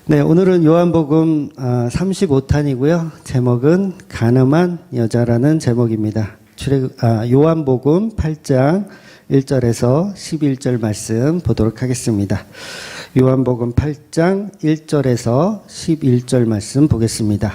네, 오늘은 요한복음 35탄이고요. 제목은 가늠한 여자라는 제목입니다. 요한복음 8장 1절에서 11절 말씀 보도록 하겠습니다. 요한복음 8장 1절에서 11절 말씀 보겠습니다.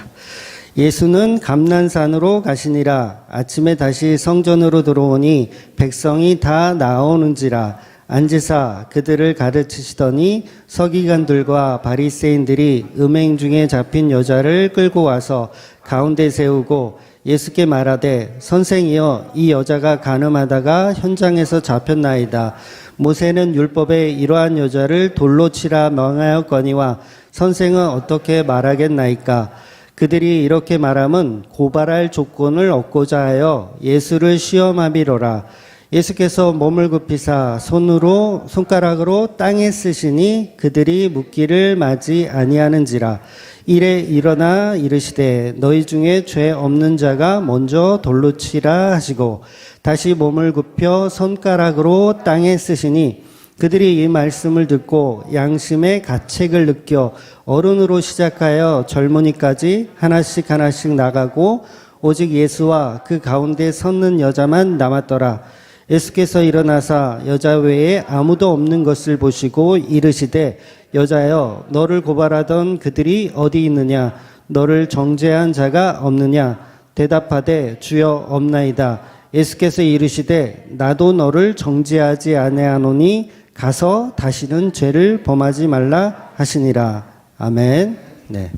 예수는 감난산으로 가시니라. 아침에 다시 성전으로 들어오니 백성이 다 나오는지라. 앉으사 그들을 가르치시더니 서기관들과 바리새인들이 음행 중에 잡힌 여자를 끌고 와서 가운데 세우고 예수께 말하되 선생이여 이 여자가 간음하다가 현장에서 잡혔나이다. 모세는 율법에 이러한 여자를 돌로 치라 명하였거니와 선생은 어떻게 말하겠나이까. 그들이 이렇게 말함은 고발할 조건을 얻고자 하여 예수를 시험하미로라. 예수께서 몸을 굽히사 손가락으로 땅에 쓰시니 그들이 묻기를 마지 아니하는지라. 이래 일어나 이르시되 너희 중에 죄 없는 자가 먼저 돌로 치라 하시고 다시 몸을 굽혀 손가락으로 땅에 쓰시니 그들이 이 말씀을 듣고 양심의 가책을 느껴 어른으로 시작하여 젊은이까지 하나씩 나가고 오직 예수와 그 가운데 섰는 여자만 남았더라. 예수께서 일어나사 여자 외에 아무도 없는 것을 보시고 이르시되 여자여 너를 고발하던 그들이 어디 있느냐. 너를 정죄한 자가 없느냐. 대답하되 주여 없나이다. 예수께서 이르시되 나도 너를 정죄하지 아니하노니 가서 다시는 죄를 범하지 말라 하시니라. 아멘. 네.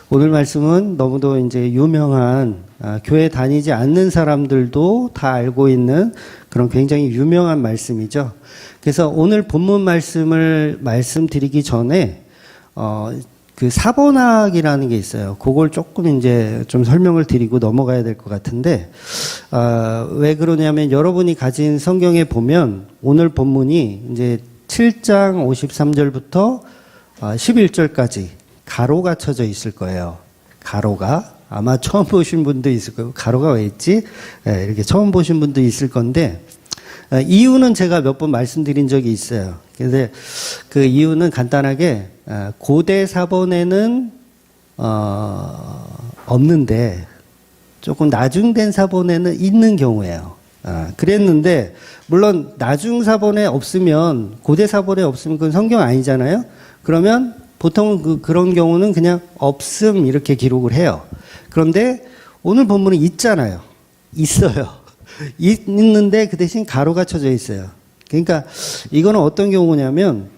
오늘 말씀은 너무도 이제 유명한 교회 다니지 않는 사람들도 다 알고 있는 그런 굉장히 유명한 말씀이죠. 그래서 오늘 본문 말씀을 말씀드리기 전에 그 사본학이라는 게 있어요. 그걸 조금 이제 좀 설명을 드리고 넘어가야 될 것 같은데 왜 그러냐면 여러분이 가진 성경에 보면 오늘 본문이 이제 7장 53절부터 11절까지 가로가 쳐져 있을 거예요. 가로가 아마 처음 보신 분도 있을 거고 가로가 왜 있지? 네, 이렇게 처음 보신 분도 있을 건데 이유는 제가 몇 번 말씀드린 적이 있어요. 그래서 그 이유는 간단하게 고대 사본에는 없는데 조금 나중된 사본에는 있는 경우예요. 그랬는데 물론 나중 사본에 없으면 고대 사본에 없으면 그건 성경 아니잖아요. 그러면 보통 그런 경우는 그냥 없음 이렇게 기록을 해요. 그런데 오늘 본문은 있잖아요. 있어요. 있는데 그 대신 가로가 쳐져 있어요. 그러니까 이거는 어떤 경우냐면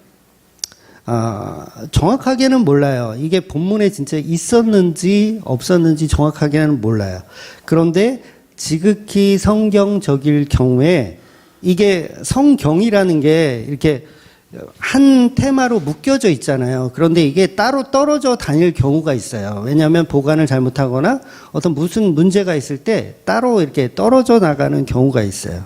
정확하게는 몰라요. 이게 본문에 진짜 있었는지 없었는지 정확하게는 몰라요. 그런데 지극히 성경적일 경우에 이게 성경이라는 게 이렇게 한 테마로 묶여져 있잖아요. 그런데 이게 따로 떨어져 다닐 경우가 있어요. 왜냐하면 보관을 잘못하거나 어떤 무슨 문제가 있을 때 따로 이렇게 떨어져 나가는 경우가 있어요.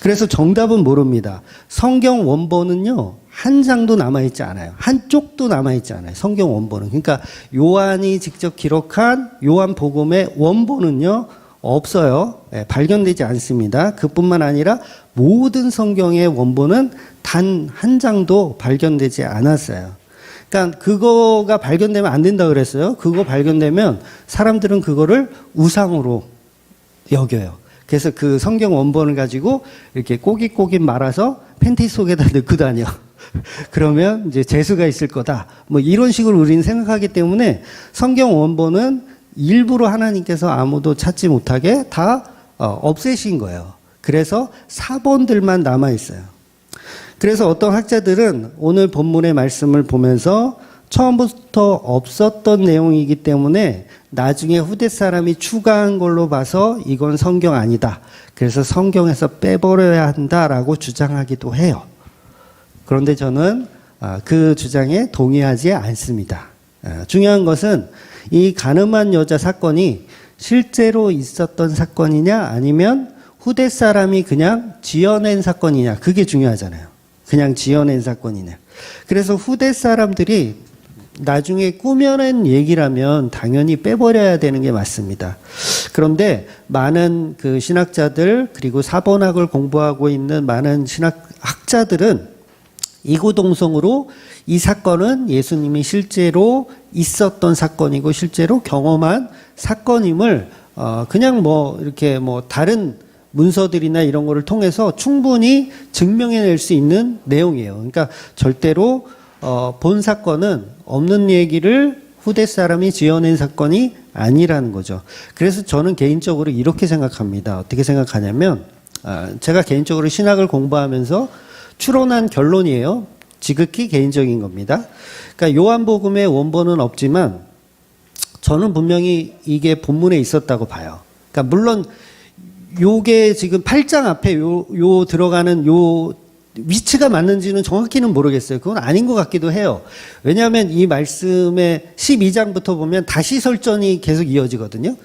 그래서 정답은 모릅니다. 성경 원본은요, 한 장도 남아있지 않아요. 한쪽도 남아있지 않아요. 성경 원본은. 그러니까 요한이 직접 기록한 요한복음의 원본은요, 없어요. 네, 발견되지 않습니다. 그뿐만 아니라 모든 성경의 원본은 단 한 장도 발견되지 않았어요. 그러니까 그거가 발견되면 안 된다 그랬어요. 그거 발견되면 사람들은 그거를 우상으로 여겨요. 그래서 그 성경 원본을 가지고 이렇게 꼬깃꼬깃 말아서 팬티 속에다 넣고 다녀. 그러면 이제 재수가 있을 거다. 뭐 이런 식으로 우리는 생각하기 때문에 성경 원본은 일부러 하나님께서 아무도 찾지 못하게 다 없애신 거예요. 그래서 사본들만 남아 있어요. 그래서 어떤 학자들은 오늘 본문의 말씀을 보면서 처음부터 없었던 내용이기 때문에 나중에 후대 사람이 추가한 걸로 봐서 이건 성경 아니다. 그래서 성경에서 빼버려야 한다라고 주장하기도 해요. 그런데 저는 그 주장에 동의하지 않습니다. 중요한 것은 이 간음한 여자 사건이 실제로 있었던 사건이냐 아니면 후대 사람이 그냥 지어낸 사건이냐, 그게 중요하잖아요. 그냥 지어낸 사건이냐. 그래서 후대 사람들이 나중에 꾸며낸 얘기라면 당연히 빼버려야 되는 게 맞습니다. 그런데 많은 그 신학자들 그리고 사본학을 공부하고 있는 많은 신학자들은 이구동성으로 이 사건은 예수님이 실제로 있었던 사건이고 실제로 경험한 사건임을 그냥 뭐 이렇게 뭐 다른 문서들이나 이런 거를 통해서 충분히 증명해낼 수 있는 내용이에요. 그러니까 절대로 본 사건은 없는 얘기를 후대 사람이 지어낸 사건이 아니라는 거죠. 그래서 저는 개인적으로 이렇게 생각합니다. 어떻게 생각하냐면 제가 개인적으로 신학을 공부하면서 추론한 결론이에요. 지극히 개인적인 겁니다. 그러니까 요한복음의 원본은 없지만 저는 분명히 이게 본문에 있었다고 봐요. 그러니까 물론 요게 지금 8장 앞에 요 들어가는 요 위치가 맞는지는 정확히는 모르겠어요. 그건 아닌 것 같기도 해요. 왜냐하면 이 말씀의 12장부터 보면 다시 설전이 계속 이어지거든요.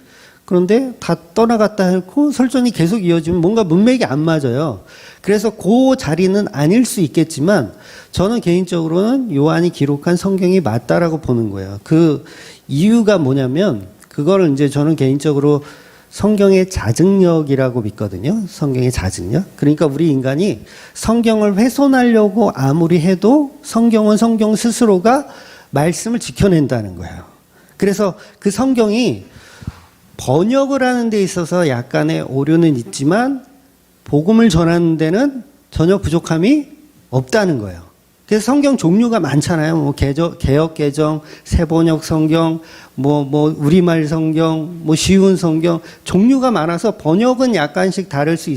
그런데 다 떠나갔다 했고 설전이 계속 이어지면 뭔가 문맥이 안 맞아요. 그래서 그 자리는 아닐 수 있겠지만 저는 개인적으로는 요한이 기록한 성경이 맞다라고 보는 거예요. 그 이유가 뭐냐면 그거를 이제 저는 개인적으로 성경의 자증력이라고 믿거든요. 성경의 자증력. 그러니까 우리 인간이 성경을 훼손하려고 아무리 해도 성경은 성경 스스로가 말씀을 지켜낸다는 거예요. 그래서 그 성경이 번역을 하는 데 있어서 약간의 오류는 있지만 복음을 전하는 데는 전혀 부족함이 없다는 거예요. 그래서 성경 종류가 많잖아요. 뭐 개역 개정, 새번역 성경, 뭐 우리말 성경, 뭐 쉬운 성경 종류가 많아서 번역은 약간씩 다를 수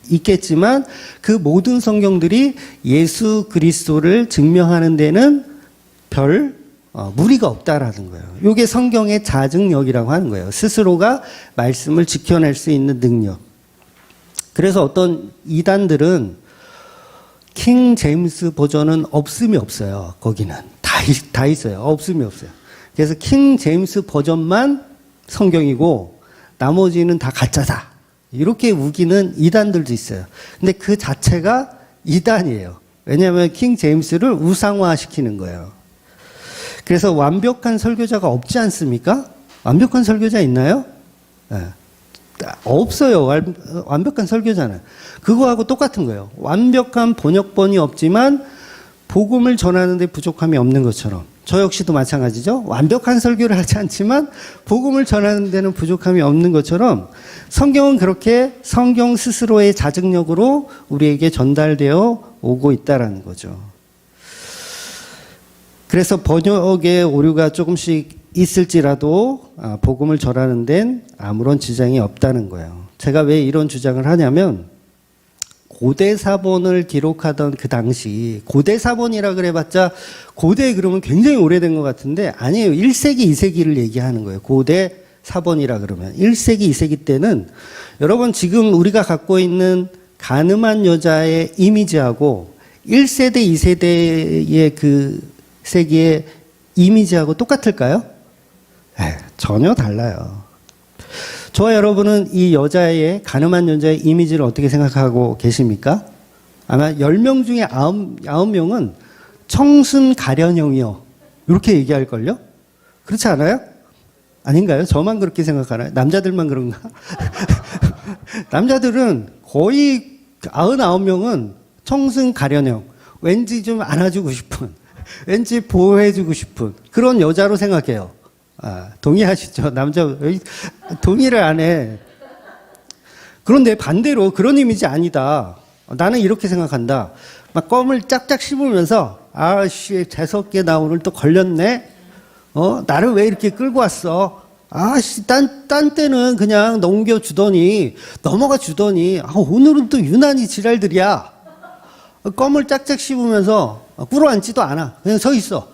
있겠지만 그 모든 성경들이 예수 그리스도를 증명하는 데는 별 무리가 없다라는 거예요. 이게 성경의 자증력이라고 하는 거예요. 스스로가 말씀을 지켜낼 수 있는 능력. 그래서 어떤 이단들은 킹 제임스 버전은 없음이 없어요. 거기는 다 있어요. 없음이 없어요. 그래서 킹 제임스 버전만 성경이고 나머지는 다 가짜다. 이렇게 우기는 이단들도 있어요. 근데 그 자체가 이단이에요. 왜냐하면 킹 제임스를 우상화시키는 거예요. 그래서 완벽한 설교자가 없지 않습니까? 완벽한 설교자 있나요? 네. 없어요. 완벽한 설교자는. 그거하고 똑같은 거예요. 완벽한 번역본이 없지만 복음을 전하는 데 부족함이 없는 것처럼 저 역시도 마찬가지죠. 완벽한 설교를 하지 않지만 복음을 전하는 데는 부족함이 없는 것처럼 성경은 그렇게 성경 스스로의 자증력으로 우리에게 전달되어 오고 있다라는 거죠. 그래서 번역에 오류가 조금씩 있을지라도 복음을 전하는 데는 아무런 지장이 없다는 거예요. 제가 왜 이런 주장을 하냐면 고대 사본을 기록하던 그 당시 고대 사본이라 그래봤자 고대 그러면 굉장히 오래된 것 같은데 아니에요. 1세기 2세기를 얘기하는 거예요. 고대 사본이라 그러면 1세기 2세기 때는 여러분 지금 우리가 갖고 있는 가늠한 여자의 이미지하고 1세대 2세대의 그 세기의 이미지하고 똑같을까요? 전혀 달라요. 저와 여러분은 이 여자의 가늠한 여자의 이미지를 어떻게 생각하고 계십니까? 아마 10명 중에 9명은 청순 가련형이요. 이렇게 얘기할걸요? 그렇지 않아요? 아닌가요? 저만 그렇게 생각하나요? 남자들만 그런가? 남자들은 거의 99명은 청순 가련형. 왠지 좀 안아주고 싶은, 왠지 보호해주고 싶은 그런 여자로 생각해요. 동의하시죠? 남자 동의를 안 해. 그런데 반대로 그런 이미지 아니다. 나는 이렇게 생각한다. 막 껌을 짝짝 씹으면서 아씨 재수없게 나 오늘 또 걸렸네. 나를 왜 이렇게 끌고 왔어? 아씨 딴 때는 그냥 넘어가 주더니 오늘은 또 유난히 지랄들이야. 껌을 짝짝 씹으면서 꿇어앉지도 않아. 그냥 서 있어.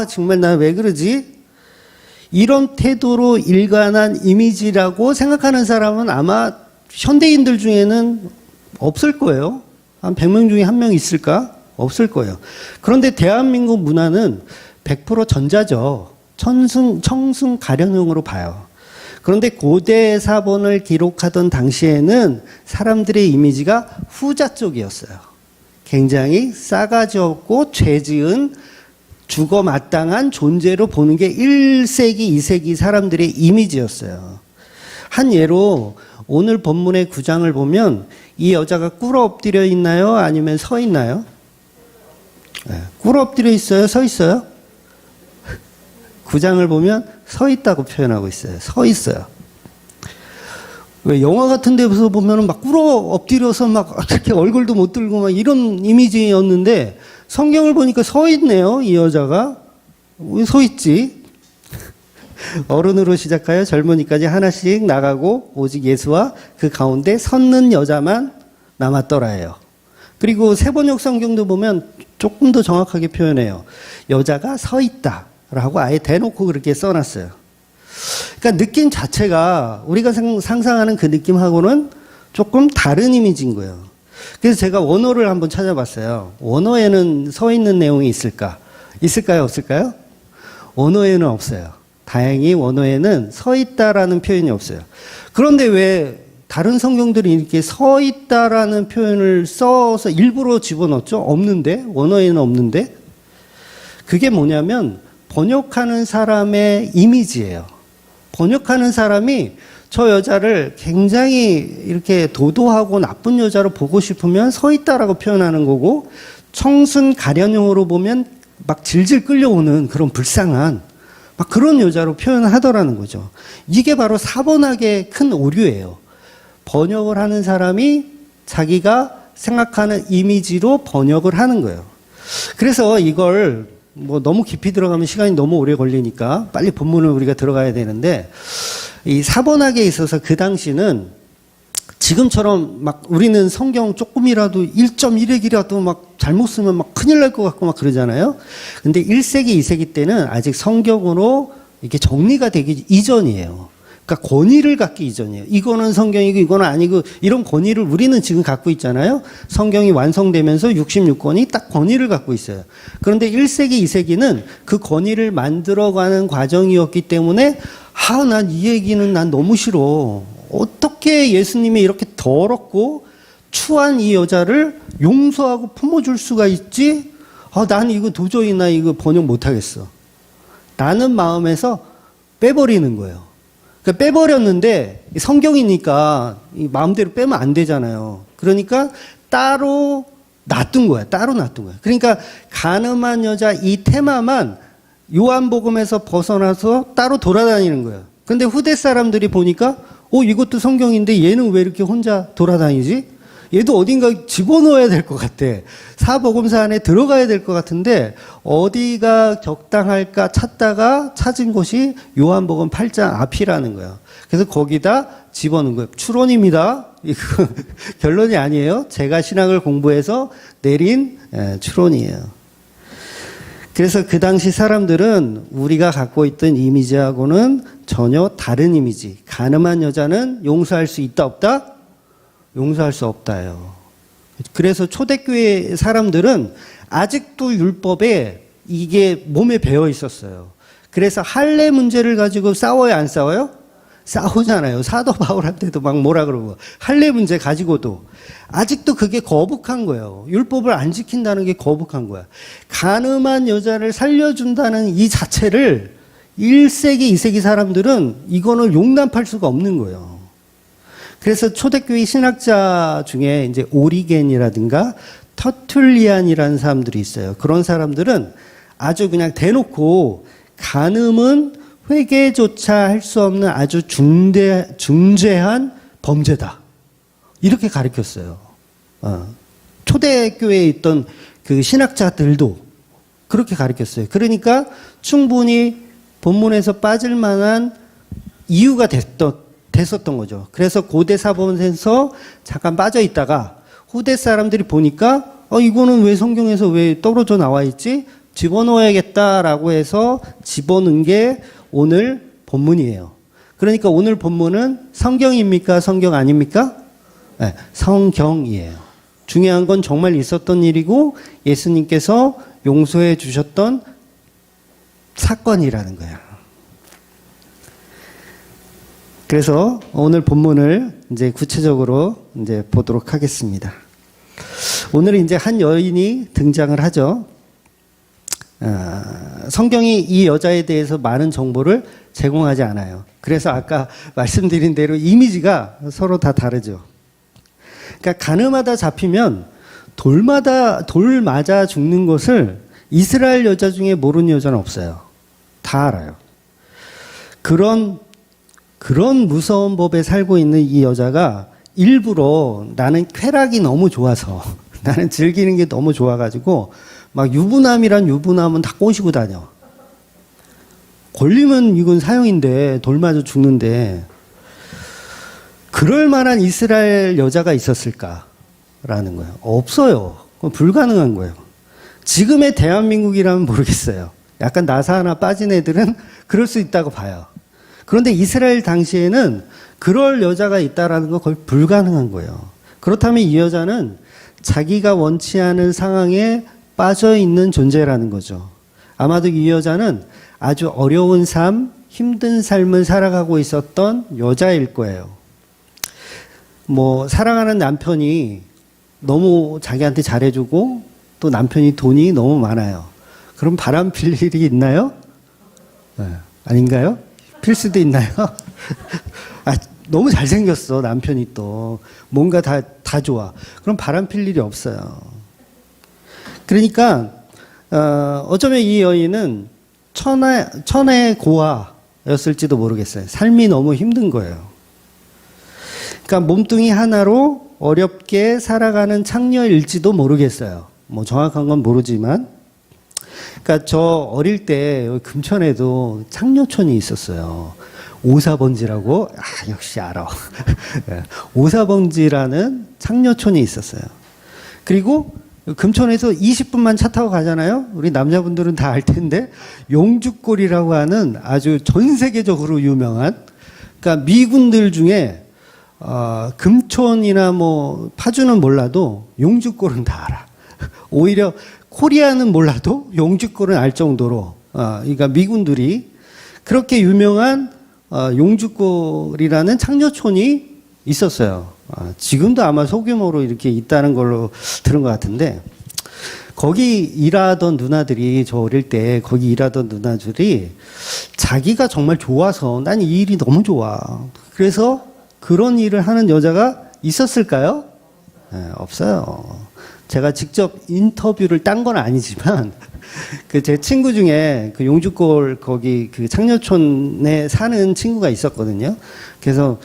정말 나 왜 그러지? 이런 태도로 일관한 이미지라고 생각하는 사람은 아마 현대인들 중에는 없을 거예요. 한 100명 중에 1명 있을까? 없을 거예요. 그런데 대한민국 문화는 100% 전자죠. 청순 가련형으로 봐요. 그런데 고대 사본을 기록하던 당시에는 사람들의 이미지가 후자 쪽이었어요. 굉장히 싸가지 없고 죄 지은 죽어 마땅한 존재로 보는 게 1세기, 2세기 사람들의 이미지였어요. 한 예로 오늘 본문의 9장을 보면 이 여자가 꿇어 엎드려 있나요? 아니면 서 있나요? 꿇어 엎드려 있어요? 서 있어요? 9장을 보면 서 있다고 표현하고 있어요. 서 있어요. 왜 영화 같은 데서 보면은 막 꿇어 엎드려서 막 이렇게 얼굴도 못 들고 막 이런 이미지였는데 성경을 보니까 서 있네요. 이 여자가. 왜 서 있지? 어른으로 시작하여 젊은이까지 하나씩 나가고 오직 예수와 그 가운데 섰는 여자만 남았더라예요. 그리고 세번역 성경도 보면 조금 더 정확하게 표현해요. 여자가 서 있다라고 아예 대놓고 그렇게 써놨어요. 그러니까 느낌 자체가 우리가 상상하는 그 느낌하고는 조금 다른 이미지인 거예요. 그래서 제가 원어를 한번 찾아봤어요. 원어에는 서 있는 내용이 있을까? 있을까요? 없을까요? 원어에는 없어요. 다행히 원어에는 서 있다라는 표현이 없어요. 그런데 왜 다른 성경들이 이렇게 서 있다라는 표현을 써서 일부러 집어넣었죠? 없는데? 원어에는 없는데? 그게 뭐냐면 번역하는 사람의 이미지예요. 번역하는 사람이 저 여자를 굉장히 이렇게 도도하고 나쁜 여자로 보고 싶으면 서 있다라고 표현하는 거고, 청순 가련형으로 보면 막 질질 끌려오는 그런 불쌍한 막 그런 여자로 표현하더라는 거죠. 이게 바로 사번학의 큰 오류예요. 번역을 하는 사람이 자기가 생각하는 이미지로 번역을 하는 거예요. 그래서 이걸 뭐 너무 깊이 들어가면 시간이 너무 오래 걸리니까 빨리 본문을 우리가 들어가야 되는데, 이 사번학에 있어서 그 당시는 지금처럼 막 우리는 성경 조금이라도 1.1핵이라도 막 잘못 쓰면 막 큰일 날 것 같고 막 그러잖아요. 근데 1세기, 2세기 때는 아직 성경으로 이게 정리가 되기 이전이에요. 그러니까 권위를 갖기 이전이에요. 이거는 성경이고 이거는 아니고 이런 권위를 우리는 지금 갖고 있잖아요. 성경이 완성되면서 66권이 딱 권위를 갖고 있어요. 그런데 1세기, 2세기는 그 권위를 만들어가는 과정이었기 때문에 난 이 얘기는 난 너무 싫어. 어떻게 예수님이 이렇게 더럽고 추한 이 여자를 용서하고 품어줄 수가 있지? 난 이거 도저히 나 이거 번역 못하겠어. 라는 마음에서 빼버리는 거예요. 그러니까 빼버렸는데 성경이니까 마음대로 빼면 안 되잖아요. 그러니까 따로 놔둔 거야. 따로 놔둔 거야. 그러니까 간음한 여자 이 테마만 요한복음에서 벗어나서 따로 돌아다니는 거예요. 근데 후대 사람들이 보니까 이것도 성경인데 얘는 왜 이렇게 혼자 돌아다니지? 얘도 어딘가 집어넣어야 될 것 같아. 사복음서 안에 들어가야 될 것 같은데 어디가 적당할까 찾다가 찾은 곳이 요한복음 8장 앞이라는 거예요. 그래서 거기다 집어넣은 거예요. 추론입니다. 이거 결론이 아니에요. 제가 신학을 공부해서 내린 추론이에요. 그래서 그 당시 사람들은 우리가 갖고 있던 이미지하고는 전혀 다른 이미지. 가늠한 여자는 용서할 수 있다 없다? 용서할 수 없다요. 그래서 초대교회 사람들은 아직도 율법에 이게 몸에 배어 있었어요. 그래서 할례 문제를 가지고 싸워요, 안 싸워요? 싸우잖아요. 사도 바울한테도 막 뭐라 그러고. 할례 문제 가지고도. 아직도 그게 거북한 거예요. 율법을 안 지킨다는 게 거북한 거야. 간음한 여자를 살려준다는 이 자체를 1세기, 2세기 사람들은 이거는 용납할 수가 없는 거예요. 그래서 초대교회 신학자 중에 이제 오리겐이라든가 터툴리안이라는 사람들이 있어요. 그런 사람들은 아주 그냥 대놓고 간음은 회개조차 할 수 없는 아주 중죄한 범죄다. 이렇게 가르쳤어요. 초대교회에 있던 그 신학자들도 그렇게 가르쳤어요. 그러니까 충분히 본문에서 빠질 만한 이유가 됐었던 거죠. 그래서 고대 사본에서 잠깐 빠져 있다가 후대 사람들이 보니까 이거는 왜 성경에서 왜 떨어져 나와 있지? 집어넣어야겠다라고 해서 집어넣은 게 오늘 본문이에요. 그러니까 오늘 본문은 성경입니까? 성경 아닙니까? 네, 성경이에요. 중요한 건 정말 있었던 일이고 예수님께서 용서해 주셨던 사건이라는 거야. 그래서 오늘 본문을 이제 구체적으로 이제 보도록 하겠습니다. 오늘은 이제 한 여인이 등장을 하죠. 성경이 이 여자에 대해서 많은 정보를 제공하지 않아요. 그래서 아까 말씀드린 대로 이미지가 서로 다 다르죠. 그러니까 간음하다 잡히면 돌 맞아 죽는 것을 이스라엘 여자 중에 모르는 여자는 없어요. 다 알아요. 그런 무서운 법에 살고 있는 이 여자가 일부러 나는 쾌락이 너무 좋아서 나는 즐기는 게 너무 좋아가지고 막 유부남이란 유부남은 다 꼬시고 다녀. 걸리면 이건 사형인데 돌 맞아 죽는데 그럴 만한 이스라엘 여자가 있었을까라는 거예요. 없어요. 그건 불가능한 거예요. 지금의 대한민국이라면 모르겠어요. 약간 나사 하나 빠진 애들은 그럴 수 있다고 봐요. 그런데 이스라엘 당시에는 그럴 여자가 있다라는 건 거의 불가능한 거예요. 그렇다면 이 여자는 자기가 원치 않은 상황에 빠져 있는 존재라는 거죠. 아마도 이 여자는 아주 어려운 삶, 힘든 삶을 살아가고 있었던 여자일 거예요. 뭐 사랑하는 남편이 너무 자기한테 잘해주고 또 남편이 돈이 너무 많아요. 그럼 바람 필 일이 있나요? 네. 아닌가요? 필 수도 있나요? 너무 잘생겼어 남편이 또 뭔가 다 좋아. 그럼 바람 필 일이 없어요. 그러니까 어쩌면 이 여인은 천의 고아였을지도 모르겠어요. 삶이 너무 힘든 거예요. 그러니까 몸뚱이 하나로 어렵게 살아가는 창녀일지도 모르겠어요. 뭐 정확한 건 모르지만. 그러니까 저 어릴 때 금천에도 창녀촌이 있었어요. 오사번지라고. 역시 알아. 오사번지라는 창녀촌이 있었어요. 그리고 금천에서 20분만 차 타고 가잖아요. 우리 남자분들은 다 알 텐데 용주골이라고 하는 아주 전 세계적으로 유명한, 그러니까 미군들 중에 금촌이나 뭐 파주는 몰라도 용주골은 다 알아. 오히려 코리아는 몰라도 용주골은 알 정도로 그러니까 미군들이 그렇게 유명한 용주골이라는 창녀촌이 있었어요. 지금도 아마 소규모로 이렇게 있다는 걸로 들은 것 같은데, 거기 일하던 누나들이, 저 어릴 때 거기 일하던 누나들이 자기가 정말 좋아서 난 이 일이 너무 좋아. 그래서 그런 일을 하는 여자가 있었을까요? 네, 없어요. 제가 직접 인터뷰를 딴 건 아니지만 그 제 친구 중에 그 용주골 거기 그 창녀촌에 사는 친구가 있었거든요. 그래서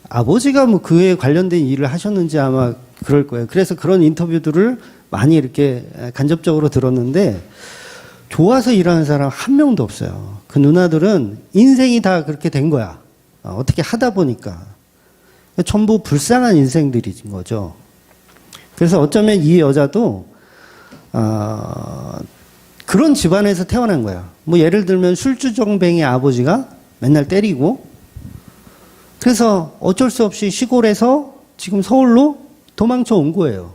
아버지가 뭐 그에 관련된 일을 하셨는지 아마 그럴 거예요. 그래서 그런 인터뷰들을 많이 이렇게 간접적으로 들었는데 좋아서 일하는 사람 한 명도 없어요. 그 누나들은 인생이 다 그렇게 된 거야. 어떻게 하다 보니까. 전부 불쌍한 인생들인 거죠. 그래서 어쩌면 이 여자도 그런 집안에서 태어난 거야. 뭐 예를 들면 술주정뱅이 아버지가 맨날 때리고, 그래서 어쩔 수 없이 시골에서 지금 서울로 도망쳐 온 거예요.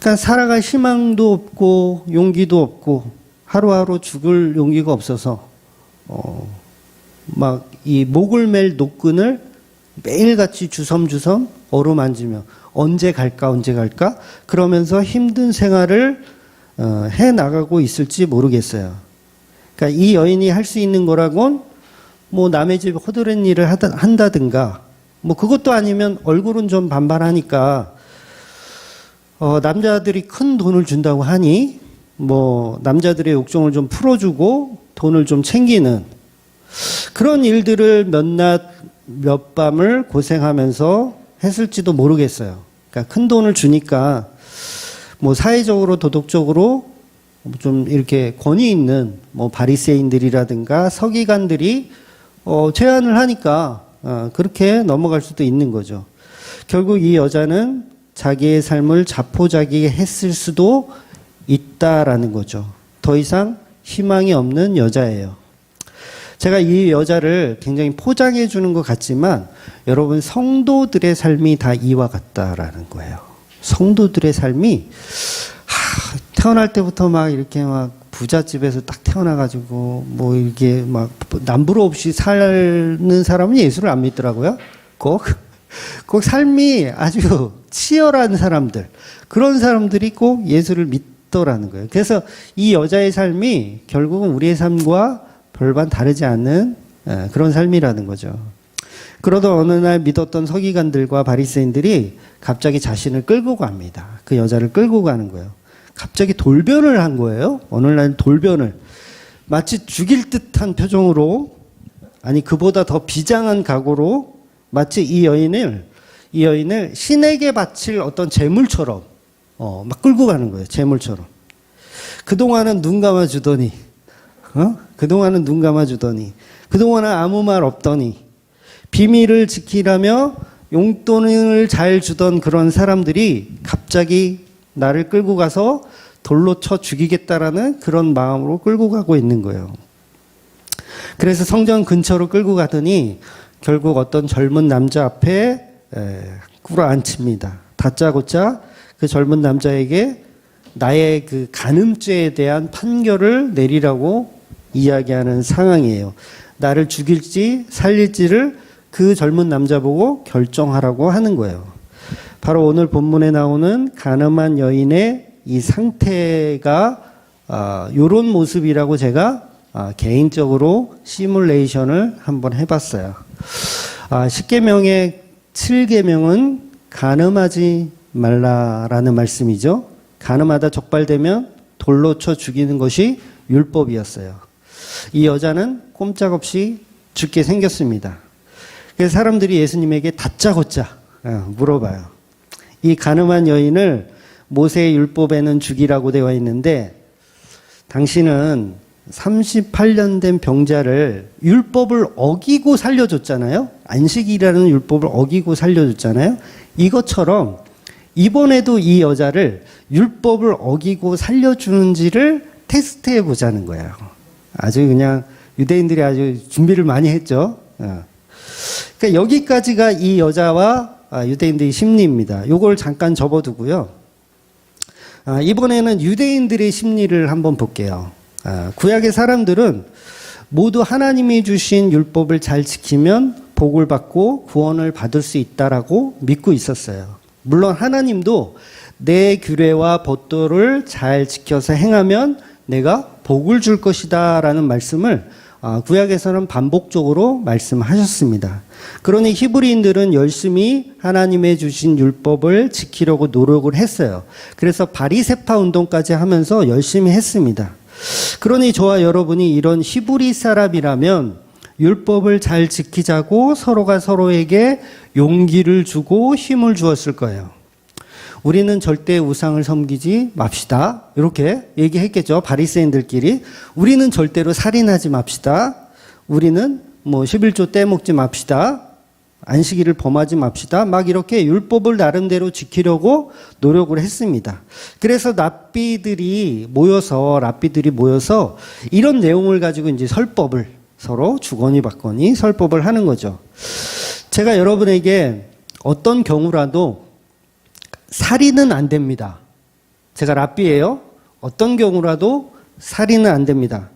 그러니까 살아갈 희망도 없고 용기도 없고 하루하루 죽을 용기가 없어서 막 이 목을 맬 노끈을 매일같이 주섬주섬 어루만지며 언제 갈까 그러면서 힘든 생활을 해 나가고 있을지 모르겠어요. 그러니까 이 여인이 할 수 있는 거라곤 뭐 남의 집 허드렛 일을 한다든가, 뭐 그것도 아니면 얼굴은 좀 반반하니까 남자들이 큰 돈을 준다고 하니 뭐 남자들의 욕정을 좀 풀어주고 돈을 좀 챙기는 그런 일들을 몇 밤을 고생하면서 했을지도 모르겠어요. 그러니까 큰 돈을 주니까 뭐 사회적으로 도덕적으로 좀 이렇게 권위 있는 뭐 바리새인들이라든가 서기관들이 제안을 하니까 그렇게 넘어갈 수도 있는 거죠. 결국 이 여자는 자기의 삶을 자포자기했을 수도 있다라는 거죠. 더 이상 희망이 없는 여자예요. 제가 이 여자를 굉장히 포장해 주는 것 같지만 여러분, 성도들의 삶이 다 이와 같다라는 거예요. 성도들의 삶이 태어날 때부터 막 이렇게 막 부잣집에서 딱 태어나가지고 뭐 이렇게 막 남부로 없이 사는 사람은 예수를 안 믿더라고요. 꼭 삶이 아주 치열한 사람들, 그런 사람들이 꼭 예수를 믿더라는 거예요. 그래서 이 여자의 삶이 결국은 우리의 삶과 별반 다르지 않는 그런 삶이라는 거죠. 그러던 어느 날 믿었던 서기관들과 바리새인들이 갑자기 자신을 끌고 갑니다. 그 여자를 끌고 가는 거예요. 갑자기 돌변을 한 거예요. 어느 날 돌변을. 마치 죽일 듯한 표정으로, 아니 그보다 더 비장한 각오로 마치 이 여인을 신에게 바칠 어떤 제물처럼 막 끌고 가는 거예요. 제물처럼. 그동안은 눈 감아주더니 그동안은 아무 말 없더니 비밀을 지키라며 용돈을 잘 주던 그런 사람들이 갑자기 나를 끌고 가서 돌로 쳐 죽이겠다라는 그런 마음으로 끌고 가고 있는 거예요. 그래서 성전 근처로 끌고 가더니 결국 어떤 젊은 남자 앞에 꿇어앉힙니다. 다짜고짜 그 젊은 남자에게 나의 그 간음죄에 대한 판결을 내리라고 이야기하는 상황이에요. 나를 죽일지 살릴지를 그 젊은 남자 보고 결정하라고 하는 거예요. 바로 오늘 본문에 나오는 간음한 여인의 이 상태가 요런 모습이라고 제가 개인적으로 시뮬레이션을 한번 해봤어요. 10계명의 7계명은 간음하지 말라라는 말씀이죠. 간음하다 적발되면 돌로 쳐 죽이는 것이 율법이었어요. 이 여자는 꼼짝없이 죽게 생겼습니다. 그래서 사람들이 예수님에게 다짜고짜 물어봐요. 이 간음한 여인을 모세의 율법에는 죽이라고 되어 있는데 당신은 38년 된 병자를 율법을 어기고 살려줬잖아요. 안식이라는 율법을 어기고 살려줬잖아요. 이것처럼 이번에도 이 여자를 율법을 어기고 살려주는지를 테스트해 보자는 거예요. 아주 그냥 유대인들이 아주 준비를 많이 했죠. 그러니까 여기까지가 이 여자와 유대인들의 심리입니다. 요걸 잠깐 접어두고요. 이번에는 유대인들의 심리를 한번 볼게요. 구약의 사람들은 모두 하나님이 주신 율법을 잘 지키면 복을 받고 구원을 받을 수 있다라고 믿고 있었어요. 물론 하나님도 내 규례와 법도를 잘 지켜서 행하면 내가 복을 줄 것이다 라는 말씀을 구약에서는 반복적으로 말씀하셨습니다. 그러니 히브리인들은 열심히 하나님의 주신 율법을 지키려고 노력을 했어요. 그래서 바리새파 운동까지 하면서 열심히 했습니다. 그러니 저와 여러분이 이런 히브리 사람이라면 율법을 잘 지키자고 서로가 서로에게 용기를 주고 힘을 주었을 거예요. 우리는 절대 우상을 섬기지 맙시다. 이렇게 얘기했겠죠. 바리새인들끼리. 우리는 절대로 살인하지 맙시다. 우리는 11조 떼먹지 맙시다. 안식일을 범하지 맙시다. 막 이렇게 율법을 나름대로 지키려고 노력을 했습니다. 그래서 랍비들이 모여서 이런 내용을 가지고 이제 설법을 서로 주거니 받거니 설법을 하는 거죠. 제가 여러분에게 어떤 경우라도 살인은 안 됩니다. 제가 랍비예요. 어떤 경우라도 살인은 안 됩니다.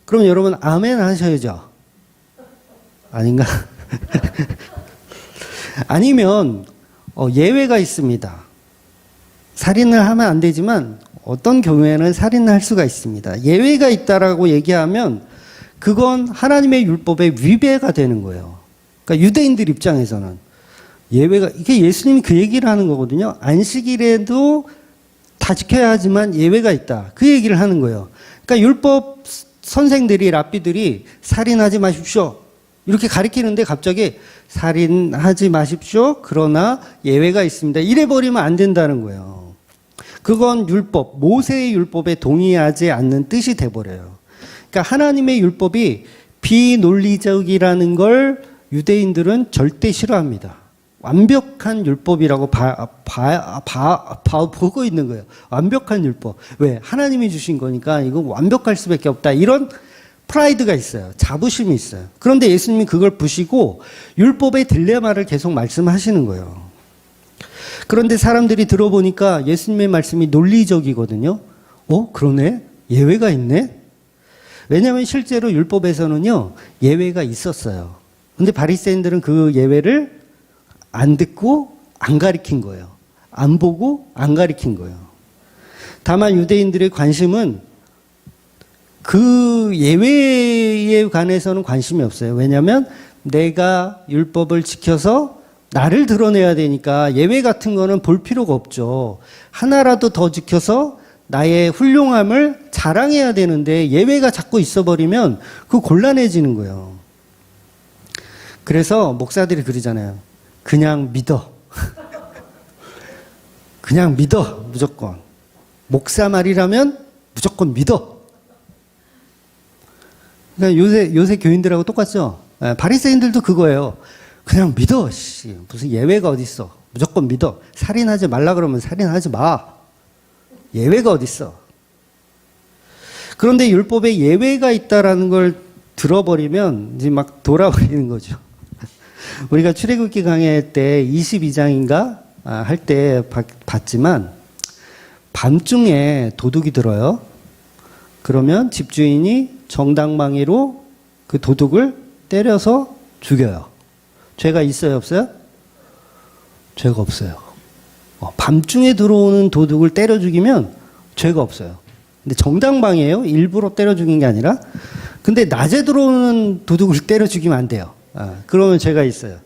그럼 여러분 아멘 하셔야죠. 아닌가? 아니면 예외가 있습니다. 살인을 하면 안 되지만 어떤 경우에는 살인을 할 수가 있습니다. 예외가 있다라고 얘기하면 그건 하나님의 율법의 위배가 되는 거예요. 그러니까 유대인들 입장에서는 예외가, 이게 예수님이 그 얘기를 하는 거거든요. 안식일에도 다 지켜야 하지만 예외가 있다. 그 얘기를 하는 거예요. 그러니까 율법 선생들이, 랍비들이 살인하지 마십시오. 이렇게 가리키는데 갑자기 살인하지 마십시오. 그러나 예외가 있습니다. 이래버리면 안 된다는 거예요. 그건 율법, 모세의 율법에 동의하지 않는 뜻이 돼버려요. 그러니까 하나님의 율법이 비논리적이라는 걸 유대인들은 절대 싫어합니다. 완벽한 율법이라고 보고 있는 거예요. 완벽한 율법. 왜? 하나님이 주신 거니까 이거 완벽할 수밖에 없다. 이런 프라이드가 있어요. 자부심이 있어요. 그런데 예수님이 그걸 부시고 율법의 딜레마를 계속 말씀하시는 거예요. 그런데 사람들이 들어보니까 예수님의 말씀이 논리적이거든요. 그러네? 예외가 있네? 왜냐하면 실제로 율법에서는요, 예외가 있었어요. 근데 바리새인들은 그 예외를 안 듣고 안 가리킨 거예요. 안 보고 안 가리킨 거예요. 다만 유대인들의 관심은 그 예외에 관해서는 관심이 없어요. 왜냐하면 내가 율법을 지켜서 나를 드러내야 되니까 예외 같은 거는 볼 필요가 없죠. 하나라도 더 지켜서 나의 훌륭함을 자랑해야 되는데 예외가 자꾸 있어버리면 그거 곤란해지는 거예요. 그래서 목사들이 그러잖아요. 그냥 믿어. 그냥 믿어. 무조건. 목사 말이라면 무조건 믿어. 그러니까 요새 교인들하고 똑같죠? 바리새인들도 그거예요. 그냥 믿어. 씨, 무슨 예외가 어딨어. 무조건 믿어. 살인하지 말라 그러면 살인하지 마. 예외가 어딨어. 그런데 율법에 예외가 있다라는 걸 들어버리면 이제 막 돌아버리는 거죠. 우리가 출애굽기 강의 때 22장인가 할 때 봤지만 밤중에 도둑이 들어요. 그러면 집주인이 정당방위로 그 도둑을 때려서 죽여요. 죄가 있어요, 없어요? 죄가 없어요. 밤중에 들어오는 도둑을 때려 죽이면 죄가 없어요. 근데 정당방위예요. 일부러 때려 죽인 게 아니라. 근데 낮에 들어오는 도둑을 때려 죽이면 안 돼요. 그러면 죄가 있어요.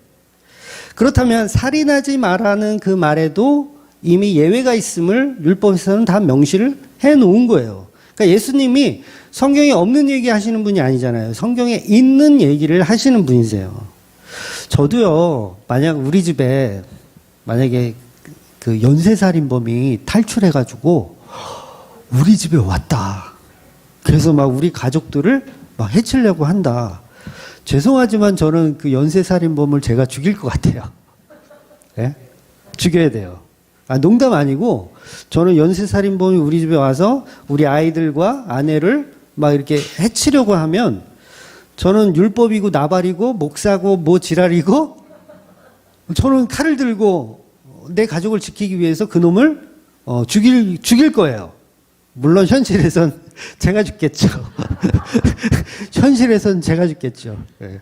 그렇다면 살인하지 말라는 그 말에도 이미 예외가 있음을 율법에서는 다 명시를 해놓은 거예요. 그러니까 예수님이 성경에 없는 얘기 하시는 분이 아니잖아요. 성경에 있는 얘기를 하시는 분이세요. 저도요, 만약 우리 집에 만약에 그 연쇄살인범이 탈출해가지고 우리 집에 왔다. 그래서 막 우리 가족들을 막 해치려고 한다. 죄송하지만 저는 그 연쇄살인범을 제가 죽일 것 같아요. 네? 죽여야 돼요. 농담 아니고 저는 연쇄살인범이 우리 집에 와서 우리 아이들과 아내를 막 이렇게 해치려고 하면 저는 율법이고 나발이고 목사고 뭐 지랄이고 저는 칼을 들고 내 가족을 지키기 위해서 그 놈을 죽일 거예요. 물론 현실에선 제가 죽겠죠. 현실에선 제가 죽겠죠. 네.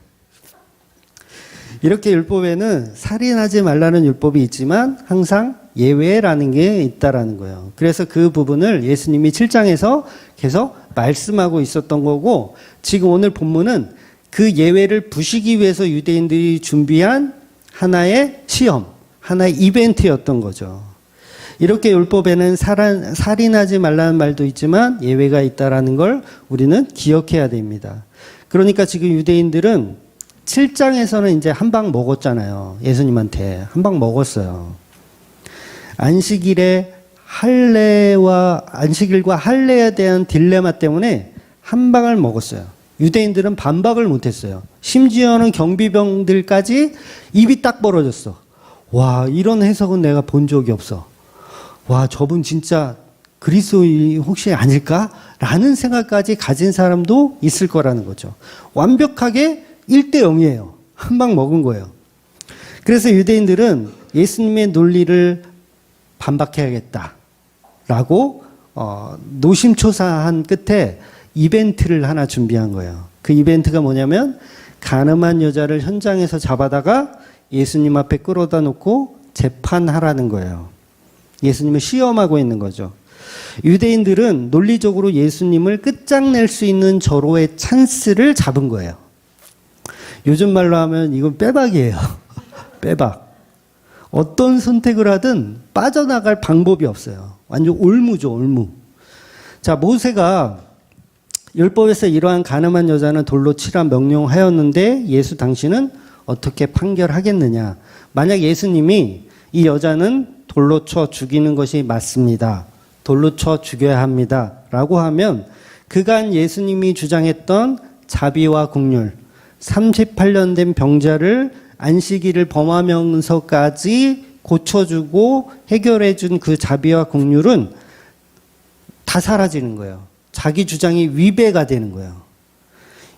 이렇게 율법에는 살인하지 말라는 율법이 있지만 항상 예외라는 게 있다라는 거예요. 그래서 그 부분을 예수님이 7장에서 계속 말씀하고 있었던 거고 지금 오늘 본문은 그 예외를 부시기 위해서 유대인들이 준비한 하나의 시험, 하나의 이벤트였던 거죠. 이렇게 율법에는 살인하지 말라는 말도 있지만 예외가 있다라는 걸 우리는 기억해야 됩니다. 그러니까 지금 유대인들은 7장에서는 이제 한 방 먹었잖아요. 예수님한테 한 방 먹었어요. 안식일과 할례에 대한 딜레마 때문에 한 방을 먹었어요. 유대인들은 반박을 못했어요. 심지어는 경비병들까지 입이 딱 벌어졌어. 와, 이런 해석은 내가 본 적이 없어. 와, 저분 진짜 그리스도인 혹시 아닐까? 라는 생각까지 가진 사람도 있을 거라는 거죠. 완벽하게 1대0이에요. 한 방 먹은 거예요. 그래서 유대인들은 예수님의 논리를 반박해야겠다라고 노심초사한 끝에 이벤트를 하나 준비한 거예요. 그 이벤트가 뭐냐면 가늠한 여자를 현장에서 잡아다가 예수님 앞에 끌어다 놓고 재판하라는 거예요. 예수님을 시험하고 있는 거죠. 유대인들은 논리적으로 예수님을 끝장낼 수 있는 절호의 찬스를 잡은 거예요. 요즘 말로 하면 이건 빼박이에요. 빼박. 어떤 선택을 하든 빠져나갈 방법이 없어요. 완전 올무죠, 올무. 자, 모세가 율법에서 이러한 가늠한 여자는 돌로 치라 명령하였는데 예수 당신은 어떻게 판결하겠느냐. 만약 예수님이 이 여자는 돌로 쳐 죽이는 것이 맞습니다. 돌로 쳐 죽여야 합니다. 라고 하면 그간 예수님이 주장했던 자비와 긍휼, 38년 된 병자를 안식일을 범하면서까지 고쳐주고 해결해준 그 자비와 긍휼은 다 사라지는 거예요. 자기 주장이 위배가 되는 거예요.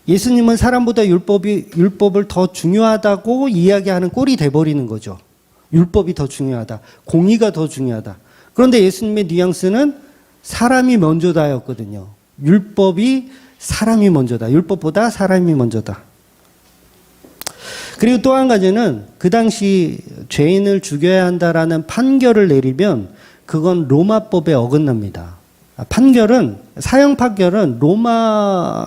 예수님은 사람보다 율법을 더 중요하다고 이야기하는 꼴이 돼버리는 거죠. 율법이 더 중요하다. 공의가 더 중요하다. 그런데 예수님의 뉘앙스는 사람이 먼저다였거든요. 율법이 사람이 먼저다. 율법보다 사람이 먼저다. 그리고 또 한 가지는 그 당시 죄인을 죽여야 한다라는 판결을 내리면 그건 로마법에 어긋납니다. 사형 판결은 로마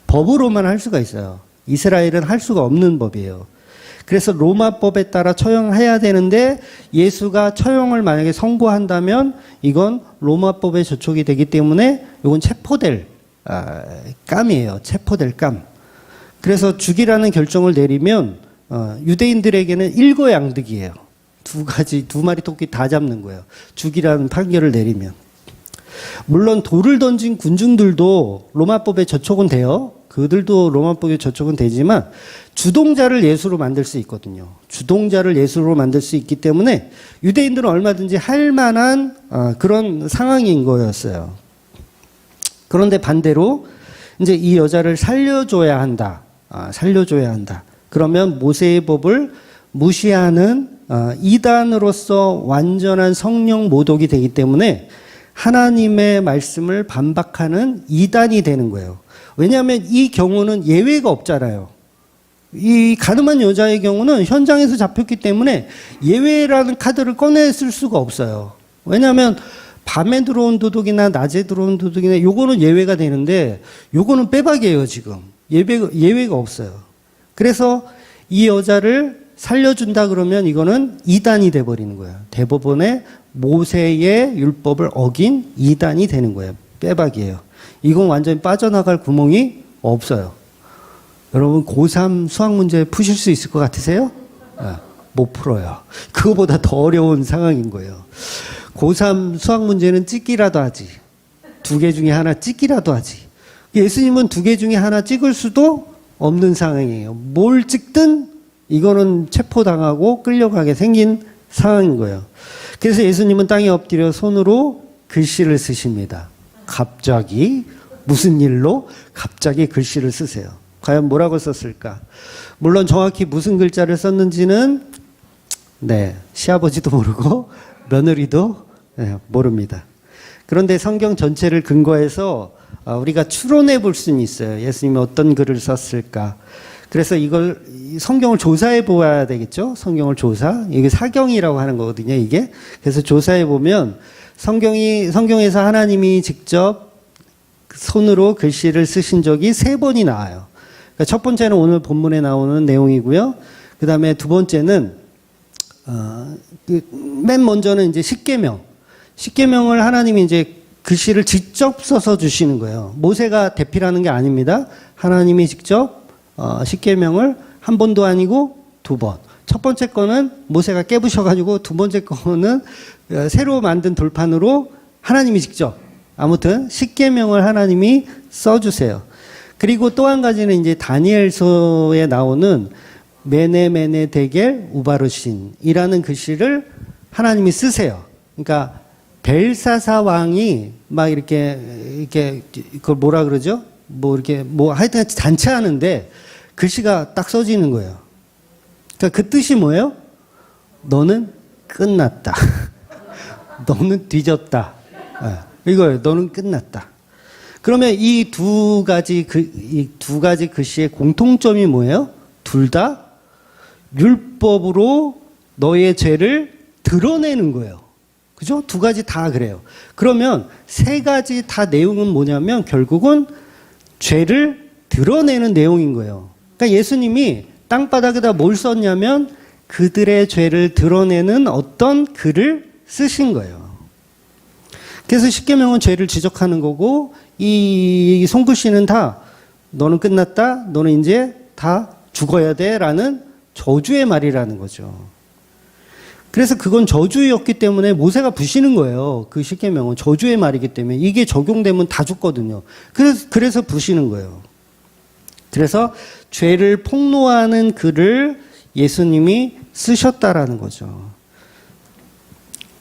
법으로만 할 수가 있어요. 이스라엘은 할 수가 없는 법이에요. 그래서 로마법에 따라 처형해야 되는데 예수가 처형을 만약에 선고한다면 이건 로마법에 저촉이 되기 때문에 이건 체포될 깜이에요. 체포될 깜. 그래서 죽이라는 결정을 내리면 유대인들에게는 일거양득이에요. 두 마리 토끼 다 잡는 거예요. 죽이라는 판결을 내리면. 물론 돌을 던진 군중들도 로마법에 저촉은 돼요. 그들도 로마법에 저촉은 되지만 주동자를 예수로 만들 수 있거든요. 주동자를 예수로 만들 수 있기 때문에 유대인들은 얼마든지 할 만한 그런 상황인 거였어요. 그런데 반대로 이제 이 여자를 살려줘야 한다. 살려줘야 한다. 그러면 모세의 법을 무시하는 이단으로서 완전한 성령 모독이 되기 때문에 하나님의 말씀을 반박하는 이단이 되는 거예요. 왜냐하면 이 경우는 예외가 없잖아요. 이 가늠한 여자의 경우는 현장에서 잡혔기 때문에 예외라는 카드를 꺼냈을 수가 없어요. 왜냐하면 밤에 들어온 도둑이나 낮에 들어온 도둑이나 요거는 예외가 되는데 요거는 빼박이에요. 지금 예외가 없어요. 그래서 이 여자를 살려준다 그러면 이거는 이단이 돼버리는 거예요. 대법원의 모세의 율법을 어긴 이단이 되는 거예요. 빼박이에요. 이건 완전히 빠져나갈 구멍이 없어요. 여러분 고3 수학 문제 푸실 수 있을 것 같으세요? 못 풀어요. 그거보다 더 어려운 상황인 거예요. 고3 수학 문제는 찍기라도 하지. 2개 중에 하나 찍기라도 하지. 예수님은 2개 중에 하나 찍을 수도 없는 상황이에요. 뭘 찍든 이거는 체포당하고 끌려가게 생긴 상황인 거예요. 그래서 예수님은 땅에 엎드려 손으로 글씨를 쓰십니다. 갑자기 무슨 일로 갑자기 글씨를 쓰세요. 과연 뭐라고 썼을까? 물론 정확히 무슨 글자를 썼는지는 시아버지도 모르고 며느리도 모릅니다. 그런데 성경 전체를 근거해서 우리가 추론해 볼 수는 있어요. 예수님이 어떤 글을 썼을까? 그래서 이걸 성경을 조사해 보아야 되겠죠. 성경을 조사. 이게 사경이라고 하는 거거든요. 이게. 그래서 조사해 보면 성경에서 하나님이 직접 손으로 글씨를 쓰신 적이 3번이 나와요. 그러니까 첫 번째는 오늘 본문에 나오는 내용이고요. 그 다음에 두 번째는 맨 먼저는 이제 십계명. 십계명을 하나님이 이제 글씨를 직접 써서 주시는 거예요. 모세가 대필하는 게 아닙니다. 하나님이 직접 십계명을 한 번도 아니고 2번. 첫 번째 거는 모세가 깨부셔가지고 두 번째 거는 새로 만든 돌판으로 하나님이 직접 아무튼 십계명을 하나님이 써주세요. 그리고 또 한 가지는 이제 다니엘서에 나오는 메네 데겔 우바르신이라는 글씨를 하나님이 쓰세요. 그러니까 벨사사 왕이 막 이렇게 그걸 뭐라 그러죠? 하여튼 잔치하는데 글씨가 딱 써지는 거예요. 그러니까 그 뜻이 뭐예요? 너는 끝났다. 너는 뒤졌다. 이거예요. 너는 끝났다. 그러면 이 두 가지 글씨의 공통점이 뭐예요? 둘 다 율법으로 너의 죄를 드러내는 거예요. 그죠? 두 가지 다 그래요. 그러면 세 가지 다 내용은 뭐냐면 결국은 죄를 드러내는 내용인 거예요. 그러니까 예수님이 땅바닥에다 뭘 썼냐면 그들의 죄를 드러내는 어떤 글을 쓰신 거예요. 그래서 십계명은 죄를 지적하는 거고 이 손글씨는 다 너는 끝났다. 너는 이제 다 죽어야 돼. 라는 저주의 말이라는 거죠. 그래서 그건 저주였기 때문에 모세가 부시는 거예요. 그 십계명은 저주의 말이기 때문에 이게 적용되면 다 죽거든요. 그래서 부시는 거예요. 그래서 죄를 폭로하는 글을 예수님이 쓰셨다라는 거죠.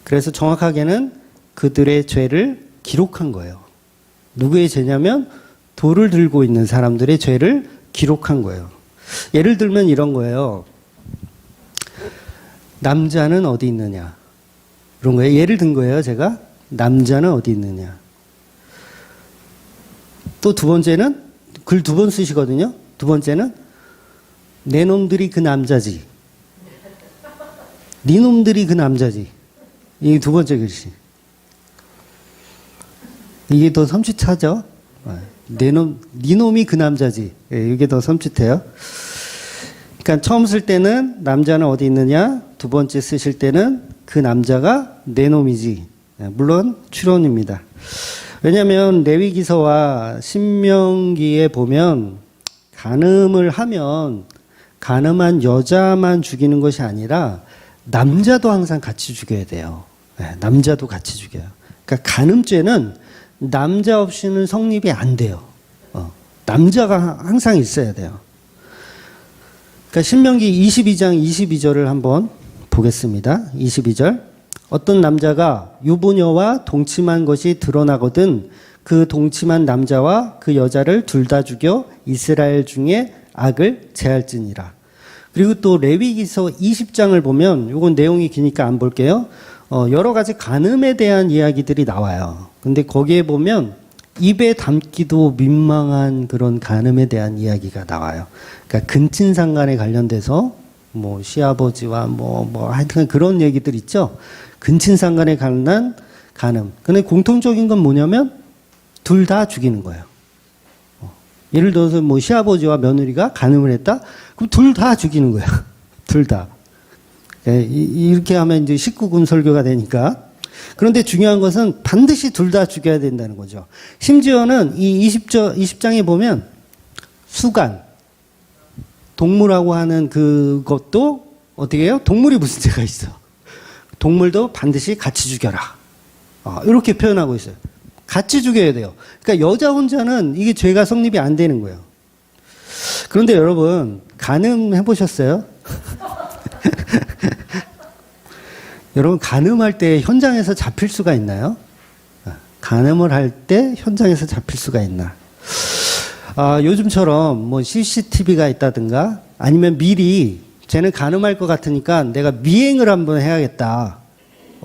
그래서 정확하게는 그들의 죄를 기록한 거예요. 누구의 죄냐면 돌을 들고 있는 사람들의 죄를 기록한 거예요. 예를 들면 이런 거예요. 남자는 어디 있느냐? 그런 거예요. 예를 든 거예요, 제가. 남자는 어디 있느냐? 또 두 번째는 글 2번 쓰시거든요. 두 번째는 내 놈들이 그 남자지. 네 놈들이 그 남자지. 이 두 번째 글씨. 이게 더 섬찟하죠? 네 놈이 그 남자지. 예, 이게 더 섬찟해요. 그러니까 처음 쓸 때는 남자는 어디 있느냐, 두 번째 쓰실 때는 그 남자가 내 놈이지. 예, 물론 추론입니다. 왜냐하면 레위기서와 신명기에 보면 간음을 하면 간음한 여자만 죽이는 것이 아니라 남자도 항상 같이 죽여야 돼요. 네, 남자도 같이 죽여요. 그러니까 간음죄는 남자 없이는 성립이 안 돼요. 남자가 항상 있어야 돼요. 그러니까 신명기 22장 22절을 한번 보겠습니다. 22절. 어떤 남자가 유부녀와 동침한 것이 드러나거든 그 동침한 남자와 그 여자를 둘 다 죽여 이스라엘 중에 악을 제할지니라. 그리고 또 레위기서 20장을 보면, 이건 내용이 기니까 안 볼게요. 여러 가지 간음에 대한 이야기들이 나와요. 근데 거기에 보면 입에 담기도 민망한 그런 간음에 대한 이야기가 나와요. 그러니까 근친상간에 관련돼서 뭐 시아버지와 뭐 하여튼 그런 얘기들 있죠. 근친상간에 관한 간음. 근데 공통적인 건 뭐냐면 둘 다 죽이는 거예요. 예를 들어서 뭐 시아버지와 며느리가 간음을 했다? 그럼 둘 다 죽이는 거예요. 둘 다. 이렇게 하면 이제 19금 설교가 되니까. 그런데 중요한 것은 반드시 둘 다 죽여야 된다는 거죠. 심지어는 이 20장에 보면 수간, 동물하고 하는 그것도 어떻게 해요? 동물이 무슨 죄가 있어. 동물도 반드시 같이 죽여라. 이렇게 표현하고 있어요. 같이 죽여야 돼요. 그러니까 여자 혼자는 이게 죄가 성립이 안 되는 거예요. 그런데 여러분, 간음 해보셨어요? 여러분, 간음할 때 현장에서 잡힐 수가 있나요? 간음을 할 때 현장에서 잡힐 수가 있나? 요즘처럼 뭐 CCTV가 있다든가 아니면 미리 쟤는 간음할 것 같으니까 내가 미행을 한번 해야겠다.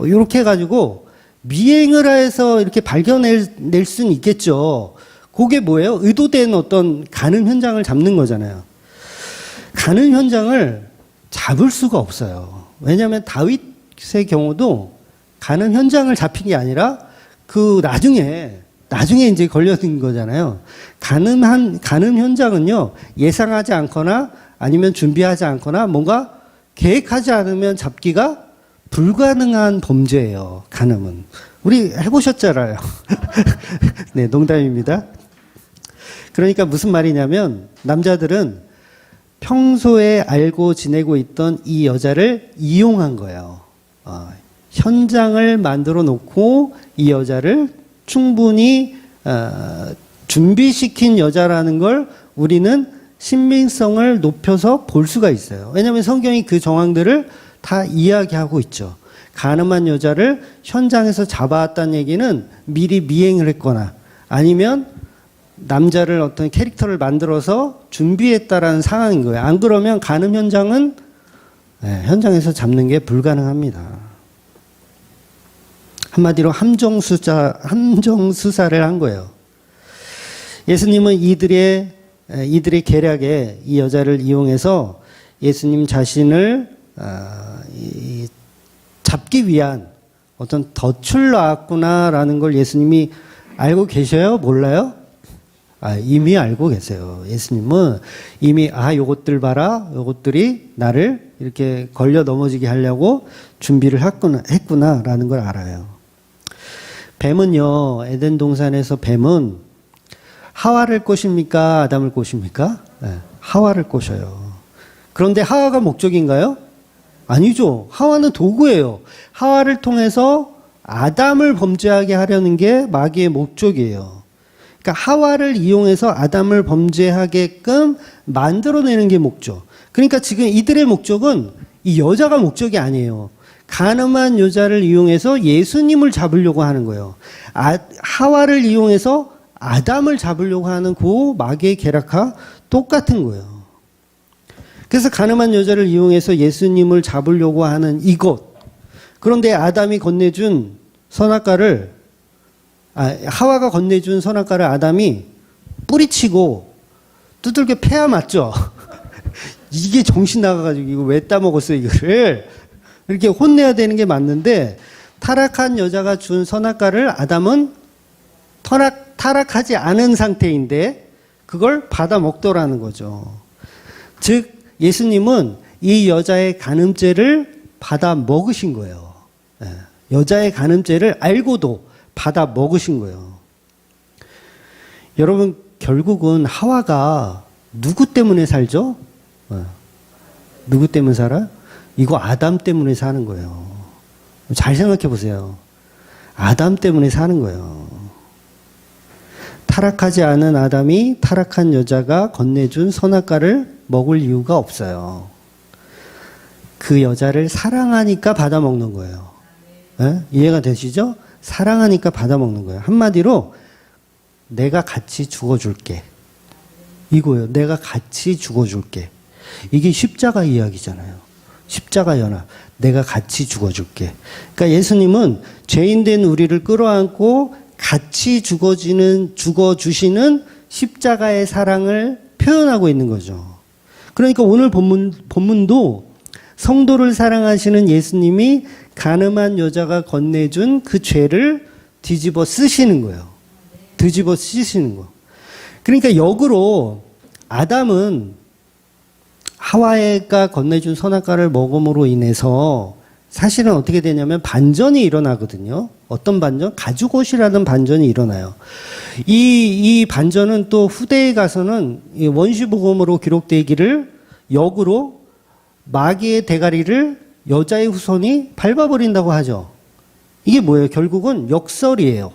이렇게 해가지고 미행을 해서 이렇게 발견낼 수는 있겠죠. 그게 뭐예요? 의도된 어떤 간음 현장을 잡는 거잖아요. 간음 현장을 잡을 수가 없어요. 왜냐하면 다윗의 경우도 간음 현장을 잡힌 게 아니라 그 나중에 이제 걸려든 거잖아요. 간음 현장은요, 예상하지 않거나 아니면 준비하지 않거나 뭔가 계획하지 않으면 잡기가 불가능한 범죄예요. 간음은. 우리 해보셨잖아요. 네, 농담입니다. 그러니까 무슨 말이냐면 남자들은 평소에 알고 지내고 있던 이 여자를 이용한 거예요. 현장을 만들어 놓고 이 여자를 충분히 준비시킨 여자라는 걸 우리는 신빙성을 높여서 볼 수가 있어요. 왜냐하면 성경이 그 정황들을 다 이야기하고 있죠. 간음한 여자를 현장에서 잡아왔다는 얘기는 미리 미행을 했거나 아니면 남자를 어떤 캐릭터를 만들어서 준비했다라는 상황인 거예요. 안 그러면 간음 현장은 현장에서 잡는 게 불가능합니다. 한마디로 함정수사를 한 거예요. 예수님은 이들의 계략에 이 여자를 이용해서 예수님 자신을 잡기 위한 어떤 덫을 놨구나라는 걸 예수님이 알고 계셔요? 몰라요? 이미 알고 계세요. 예수님은 이미 요것들 봐라. 요것들이 나를 이렇게 걸려 넘어지게 하려고 준비를 했구나라는 걸 알아요. 뱀은요, 에덴 동산에서 뱀은 하와를 꼬십니까? 아담을 꼬십니까? 네, 하와를 꼬셔요. 그런데 하와가 목적인가요? 아니죠. 하와는 도구예요. 하와를 통해서 아담을 범죄하게 하려는 게 마귀의 목적이에요. 그러니까 하와를 이용해서 아담을 범죄하게끔 만들어내는 게 목적. 그러니까 지금 이들의 목적은 이 여자가 목적이 아니에요. 간음한 여자를 이용해서 예수님을 잡으려고 하는 거예요. 하와를 이용해서 아담을 잡으려고 하는 그 마귀의 계략과 똑같은 거예요. 그래서 간음한 여자를 이용해서 예수님을 잡으려고 하는 이것. 그런데 아담이 건네준 선악과를 하와가 건네준 선악과를 아담이 뿌리치고 두들겨 패야 맞죠? 이게 정신 나가가지고 이거 왜 따먹었어 이거를 이렇게 혼내야 되는 게 맞는데 타락한 여자가 준 선악과를 아담은 타락하지 않은 상태인데 그걸 받아 먹더라는 거죠. 즉 예수님은 이 여자의 간음죄를 받아 먹으신 거예요. 여자의 간음죄를 알고도 받아 먹으신 거예요. 여러분 결국은 하와가 누구 때문에 살죠? 누구 때문에 살아요? 이거 아담 때문에 사는 거예요. 잘 생각해 보세요. 아담 때문에 사는 거예요. 타락하지 않은 아담이 타락한 여자가 건네준 선악과를 먹을 이유가 없어요. 그 여자를 사랑하니까 받아먹는 거예요. 이해가 되시죠? 사랑하니까 받아먹는 거예요. 한마디로 내가 같이 죽어줄게. 이거예요. 내가 같이 죽어줄게. 이게 십자가 이야기잖아요. 십자가 연합. 내가 같이 죽어줄게. 그러니까 예수님은 죄인된 우리를 끌어안고 같이 죽어주시는 십자가의 사랑을 표현하고 있는 거죠. 그러니까 오늘 본문도 성도를 사랑하시는 예수님이 간음한 여자가 건네준 그 죄를 뒤집어 쓰시는 거예요. 뒤집어 쓰시는 거. 그러니까 역으로 아담은 하와가 건네준 선악과를 먹음으로 인해서 사실은 어떻게 되냐면 반전이 일어나거든요. 어떤 반전? 가죽옷이라는 반전이 일어나요. 이 반전은 또 후대에 가서는 원시복음으로 기록되기를 역으로 마귀의 대가리를 여자의 후손이 밟아버린다고 하죠. 이게 뭐예요? 결국은 역설이에요.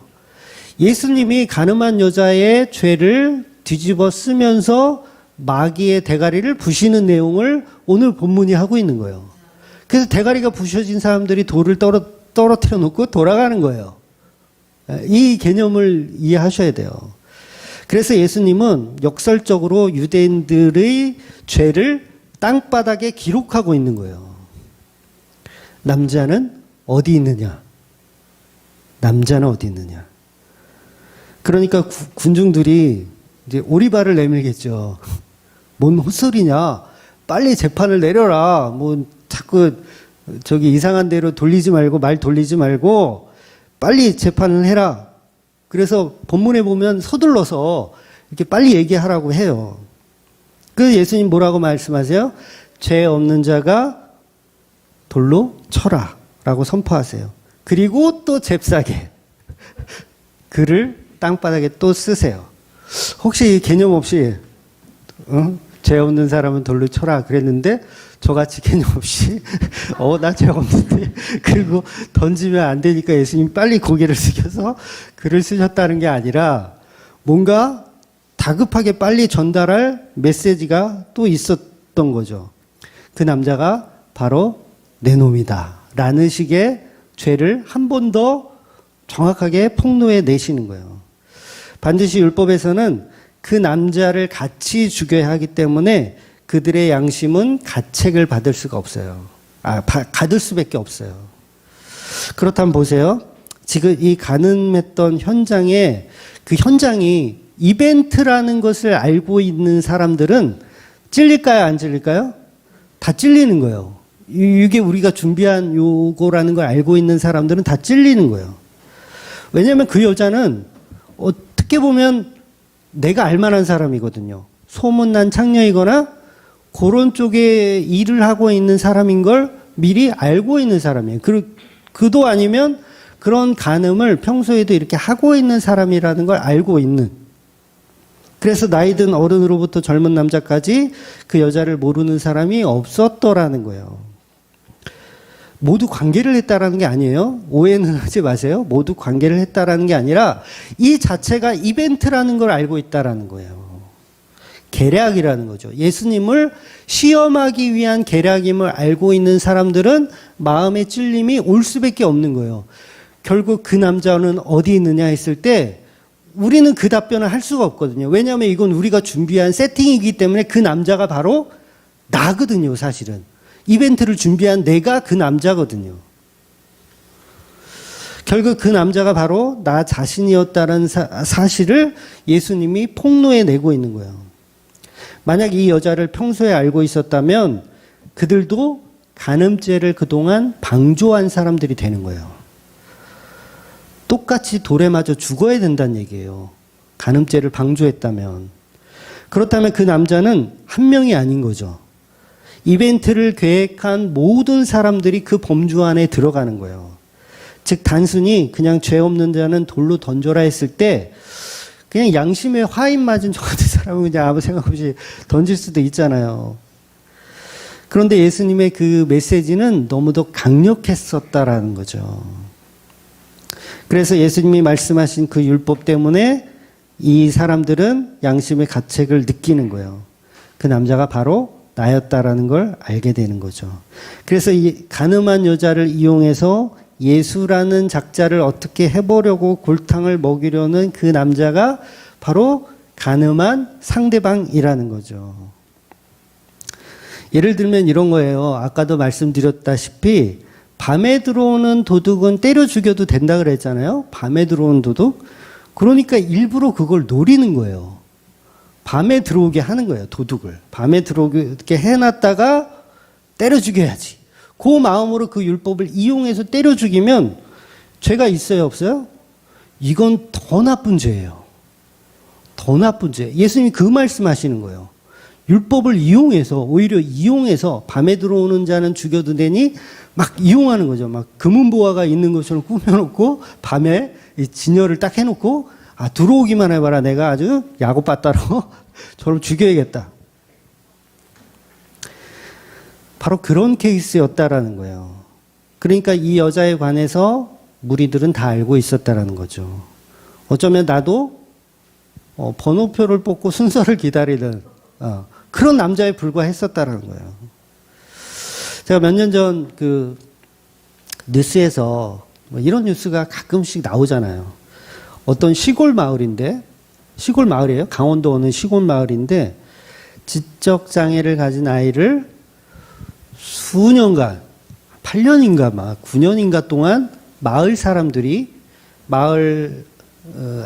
예수님이 간음한 여자의 죄를 뒤집어 쓰면서 마귀의 대가리를 부시는 내용을 오늘 본문이 하고 있는 거예요. 그래서 대가리가 부셔진 사람들이 돌을 떨어뜨려 놓고 돌아가는 거예요. 이 개념을 이해하셔야 돼요. 그래서 예수님은 역설적으로 유대인들의 죄를 땅바닥에 기록하고 있는 거예요. 남자는 어디 있느냐? 남자는 어디 있느냐? 그러니까 군중들이 이제 오리발을 내밀겠죠. 뭔 헛소리냐? 빨리 재판을 내려라. 뭐 자꾸 저기 이상한 데로 돌리지 말고 말 돌리지 말고 빨리 재판을 해라. 그래서 본문에 보면 서둘러서 이렇게 빨리 얘기하라고 해요. 그래서 예수님 뭐라고 말씀하세요? 죄 없는 자가 돌로 쳐라 라고 선포하세요. 그리고 또 잽싸게 글을 땅바닥에 또 쓰세요. 혹시 개념 없이 죄 없는 사람은 돌로 쳐라 그랬는데 저같이 개념 없이 나 죄 없는데 그리고 던지면 안 되니까 예수님 빨리 고개를 숙여서 글을 쓰셨다는 게 아니라 뭔가 다급하게 빨리 전달할 메시지가 또 있었던 거죠. 그 남자가 바로 내 놈이다 라는 식의 죄를 한 번 더 정확하게 폭로해 내시는 거예요. 반드시 율법에서는 그 남자를 같이 죽여야 하기 때문에 그들의 양심은 가책을 받을 수가 없어요. 받을 수밖에 없어요. 그렇다면 보세요. 지금 이 간음했던 현장에 그 현장이 이벤트라는 것을 알고 있는 사람들은 찔릴까요? 안 찔릴까요? 다 찔리는 거예요. 이게 우리가 준비한 요거라는 걸 알고 있는 사람들은 다 찔리는 거예요. 왜냐하면 그 여자는 어떻게 보면 내가 알만한 사람이거든요. 소문난 창녀이거나 그런 쪽에 일을 하고 있는 사람인 걸 미리 알고 있는 사람이에요. 그도 아니면 그런 간음을 평소에도 이렇게 하고 있는 사람이라는 걸 알고 있는. 그래서 나이든 어른으로부터 젊은 남자까지 그 여자를 모르는 사람이 없었더라는 거예요. 모두 관계를 했다라는 게 아니에요. 오해는 하지 마세요. 모두 관계를 했다라는 게 아니라 이 자체가 이벤트라는 걸 알고 있다라는 거예요. 계략이라는 거죠. 예수님을 시험하기 위한 계략임을 알고 있는 사람들은 마음의 찔림이 올 수밖에 없는 거예요. 결국 그 남자는 어디 있느냐 했을 때 우리는 그 답변을 할 수가 없거든요. 왜냐하면 이건 우리가 준비한 세팅이기 때문에 그 남자가 바로 나거든요, 사실은. 이벤트를 준비한 내가 그 남자거든요. 결국 그 남자가 바로 나 자신이었다는 사실을 예수님이 폭로해 내고 있는 거예요. 만약 이 여자를 평소에 알고 있었다면 그들도 간음죄를 그동안 방조한 사람들이 되는 거예요. 똑같이 돌에 맞아 죽어야 된다는 얘기예요. 간음죄를 방조했다면. 그렇다면 그 남자는 한 명이 아닌 거죠. 이벤트를 계획한 모든 사람들이 그 범주 안에 들어가는 거예요. 즉 단순히 그냥 죄 없는 자는 돌로 던져라 했을 때 그냥 양심에 화인 맞은 저 같은 사람은 그냥 아무 생각 없이 던질 수도 있잖아요. 그런데 예수님의 그 메시지는 너무도 강력했었다라는 거죠. 그래서 예수님이 말씀하신 그 율법 때문에 이 사람들은 양심의 가책을 느끼는 거예요. 그 남자가 바로 나였다라는 걸 알게 되는 거죠. 그래서 이 가늠한 여자를 이용해서 예수라는 작자를 어떻게 해보려고 골탕을 먹이려는 그 남자가 바로 가늠한 상대방이라는 거죠. 예를 들면 이런 거예요. 아까도 말씀드렸다시피 밤에 들어오는 도둑은 때려 죽여도 된다 그랬잖아요. 밤에 들어오는 도둑. 그러니까 일부러 그걸 노리는 거예요. 밤에 들어오게 하는 거예요. 도둑을. 밤에 들어오게 해놨다가 때려 죽여야지. 그 마음으로 그 율법을 이용해서 때려 죽이면 죄가 있어요, 없어요? 이건 더 나쁜 죄예요. 더 나쁜 죄. 예수님이 그 말씀하시는 거예요. 율법을 이용해서, 오히려 이용해서 밤에 들어오는 자는 죽여도 되니 막 이용하는 거죠. 막 금은보화가 있는 것처럼 꾸며놓고 밤에 이 진열을 딱 해놓고 들어오기만 해봐라. 내가 아주 야곱바따로 저를 죽여야겠다. 바로 그런 케이스였다라는 거예요. 그러니까 이 여자에 관해서 무리들은 다 알고 있었다라는 거죠. 어쩌면 나도 번호표를 뽑고 순서를 기다리는 그런 남자에 불과했었다라는 거예요. 제가 몇 년 전 그 뉴스에서 이런 뉴스가 가끔씩 나오잖아요. 어떤 시골 마을인데, 시골 마을이에요. 강원도 어느 시골 마을인데 지적 장애를 가진 아이를 수년간, 8년인가 막 9년인가 동안 마을 사람들이, 마을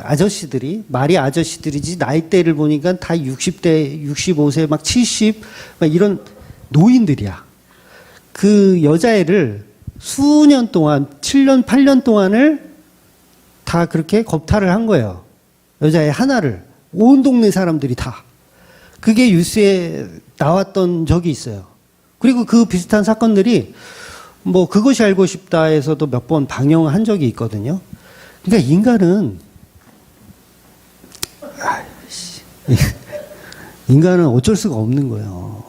아저씨들이, 말이 아저씨들이지 나이대를 보니까 다 60대, 65세, 막 70, 막 이런 노인들이야. 그 여자애를 수년 동안, 7년, 8년 동안을 다 그렇게 겁탈을 한 거예요. 여자애 하나를. 온 동네 사람들이 다. 그게 뉴스에 나왔던 적이 있어요. 그리고 그 비슷한 사건들이 뭐 그것이 알고 싶다에서도 몇 번 방영한 적이 있거든요. 그러니까 인간은 어쩔 수가 없는 거예요.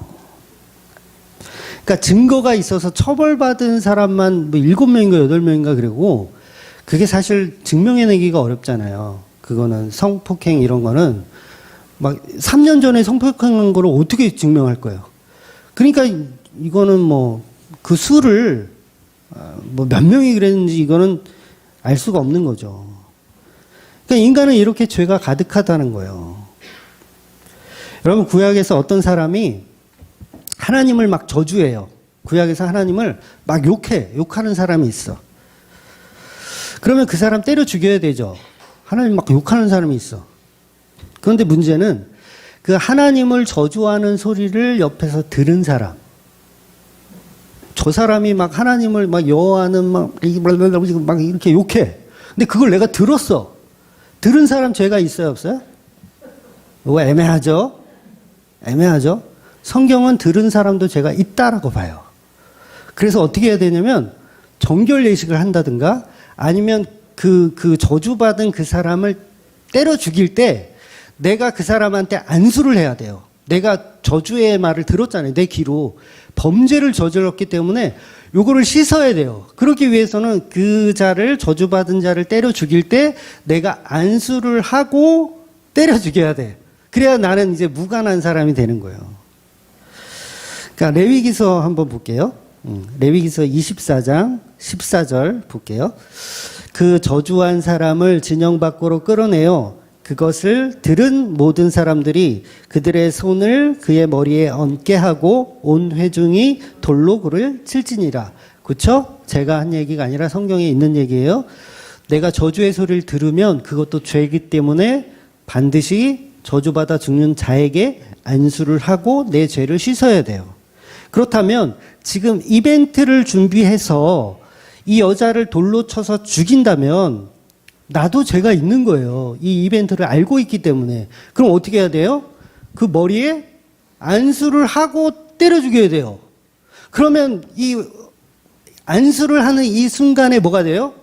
그러니까 증거가 있어서 처벌받은 사람만 뭐 7명인가 8명인가 그러고 그게 사실 증명해내기가 어렵잖아요. 그거는 성폭행 이런 거는 막 3년 전에 성폭행한 거를 어떻게 증명할 거예요. 그러니까 이거는 뭐 그 수를 뭐 몇 명이 그랬는지 이거는 알 수가 없는 거죠. 그러니까 인간은 이렇게 죄가 가득하다는 거예요. 여러분 구약에서 어떤 사람이 하나님을 막 저주해요. 구약에서 하나님을 막 욕하는 사람이 있어. 그러면 그 사람 때려 죽여야 되죠. 하나님 막 욕하는 사람이 있어. 그런데 문제는 그 하나님을 저주하는 소리를 옆에서 들은 사람. 저 사람이 막 하나님을 막 여호와는 막 이렇게 욕해. 근데 그걸 내가 들었어. 들은 사람 죄가 있어요, 없어요? 이거 애매하죠? 애매하죠? 성경은 들은 사람도 죄가 있다라고 봐요. 그래서 어떻게 해야 되냐면 정결 예식을 한다든가 아니면 그 저주받은 그 사람을 때려 죽일 때 내가 그 사람한테 안수를 해야 돼요. 내가 저주의 말을 들었잖아요. 내 귀로. 범죄를 저질렀기 때문에 요거를 씻어야 돼요. 그러기 위해서는 그 자를, 저주받은 자를 때려 죽일 때 내가 안수를 하고 때려 죽여야 돼. 그래야 나는 이제 무관한 사람이 되는 거예요. 그러니까 레위기서 한번 볼게요. 레위기서 24장 14절 볼게요. 그 저주한 사람을 진영 밖으로 끌어내어 그것을 들은 모든 사람들이 그들의 손을 그의 머리에 얹게 하고 온 회중이 돌로 그를 칠지니라. 그렇죠? 제가 한 얘기가 아니라 성경에 있는 얘기예요. 내가 저주의 소리를 들으면 그것도 죄이기 때문에 반드시 저주받아 죽는 자에게 안수를 하고 내 죄를 씻어야 돼요. 그렇다면 지금 이벤트를 준비해서 이 여자를 돌로 쳐서 죽인다면 나도 죄가 있는 거예요. 이 이벤트를 알고 있기 때문에. 그럼 어떻게 해야 돼요? 그 머리에 안수를 하고 때려 죽여야 돼요. 그러면 이 안수를 하는 이 순간에 뭐가 돼요?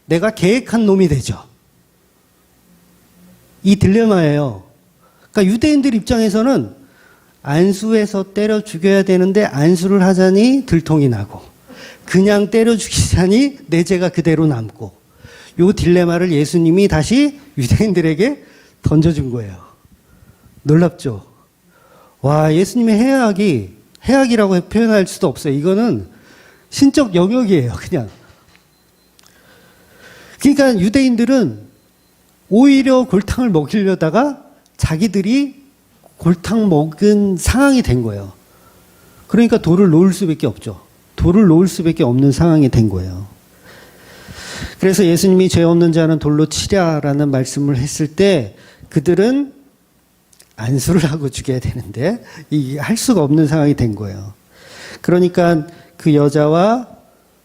내가 계획한 놈이 되죠. 이 딜레마예요. 그러니까 유대인들 입장에서는 안수해서 때려 죽여야 되는데 안수를 하자니 들통이 나고 그냥 때려 죽이자니 내 죄가 그대로 남고 이 딜레마를 예수님이 다시 유대인들에게 던져준 거예요. 놀랍죠? 와, 예수님의 해악이라고 표현할 수도 없어요. 이거는 신적 영역이에요, 그냥. 그러니까 유대인들은 오히려 골탕을 먹이려다가 자기들이 골탕 먹은 상황이 된 거예요. 그러니까 돌을 놓을 수밖에 없죠. 돌을 놓을 수밖에 없는 상황이 된 거예요. 그래서 예수님이 죄 없는 자는 돌로 치랴라는 말씀을 했을 때 그들은 안수를 하고 죽여야 되는데 이게 할 수가 없는 상황이 된 거예요. 그러니까 그 여자와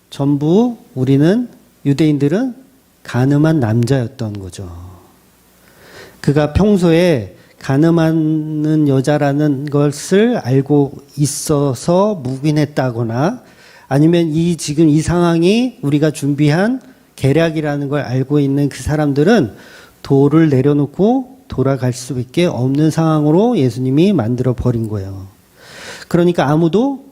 전부 우리는 유대인들은 간음한 남자였던 거죠. 그가 평소에 간음하는 여자라는 것을 알고 있어서 묵인했다거나 아니면 지금 이 상황이 우리가 준비한 계략이라는 걸 알고 있는 그 사람들은 돌을 내려놓고 돌아갈 수밖에 없는 상황으로 예수님이 만들어 버린 거예요. 그러니까 아무도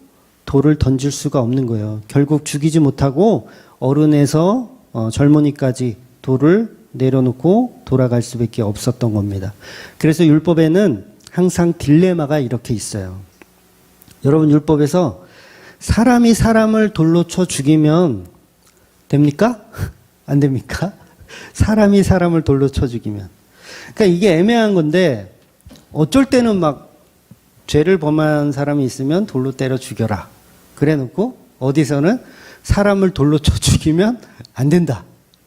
돌을 던질 수가 없는 거예요. 결국 죽이지 못하고 어른에서 젊은이까지 돌을 내려놓고 돌아갈 수밖에 없었던 겁니다. 그래서 율법에는 항상 딜레마가 이렇게 있어요. 여러분, 율법에서 사람이 사람을 돌로 쳐 죽이면 됩니까? 안 됩니까? 사람이 사람을 돌로 쳐 죽이면. 그러니까 이게 애매한 건데 어쩔 때는 막 죄를 범한 사람이 있으면 돌로 때려 죽여라. 그래 놓고 어디서는 사람을 돌로 쳐 죽이면 안 된다.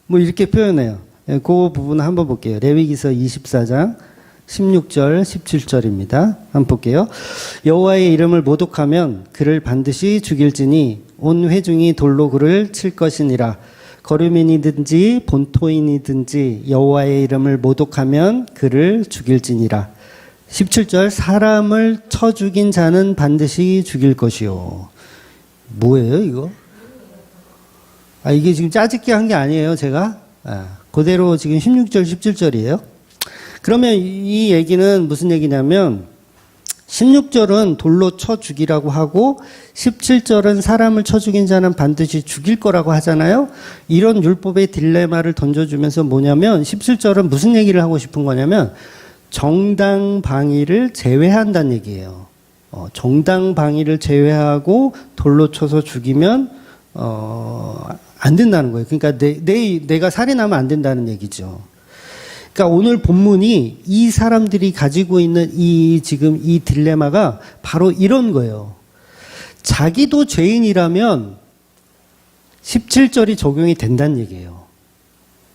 뭐 이렇게 표현해요. 그 부분 한번 볼게요. 레위기서 24장 16절 17절입니다. 한번 볼게요. 여호와의 이름을 모독하면 그를 반드시 죽일지니 온 회중이 돌로 그를 칠 것이니라. 거류민이든지 본토인이든지 여호와의 이름을 모독하면 그를 죽일지니라. 17절 사람을 쳐 죽인 자는 반드시 죽일 것이요. 뭐예요 이거? 이게 지금 짜집게 한 게 아니에요 제가. 그대로 지금 16절 17절이에요. 그러면 이 얘기는 무슨 얘기냐면 16절은 돌로 쳐 죽이라고 하고 17절은 사람을 쳐 죽인 자는 반드시 죽일 거라고 하잖아요. 이런 율법의 딜레마를 던져주면서 뭐냐면 17절은 무슨 얘기를 하고 싶은 거냐면 정당방위를 제외한다는 얘기예요. 정당방위를 제외하고 돌로 쳐서 죽이면 안 된다는 거예요. 그러니까 내가 살인하면 안 된다는 얘기죠. 그러니까 오늘 본문이 이 사람들이 가지고 있는 지금 이 딜레마가 바로 이런 거예요. 자기도 죄인이라면 17절이 적용이 된다는 얘기예요.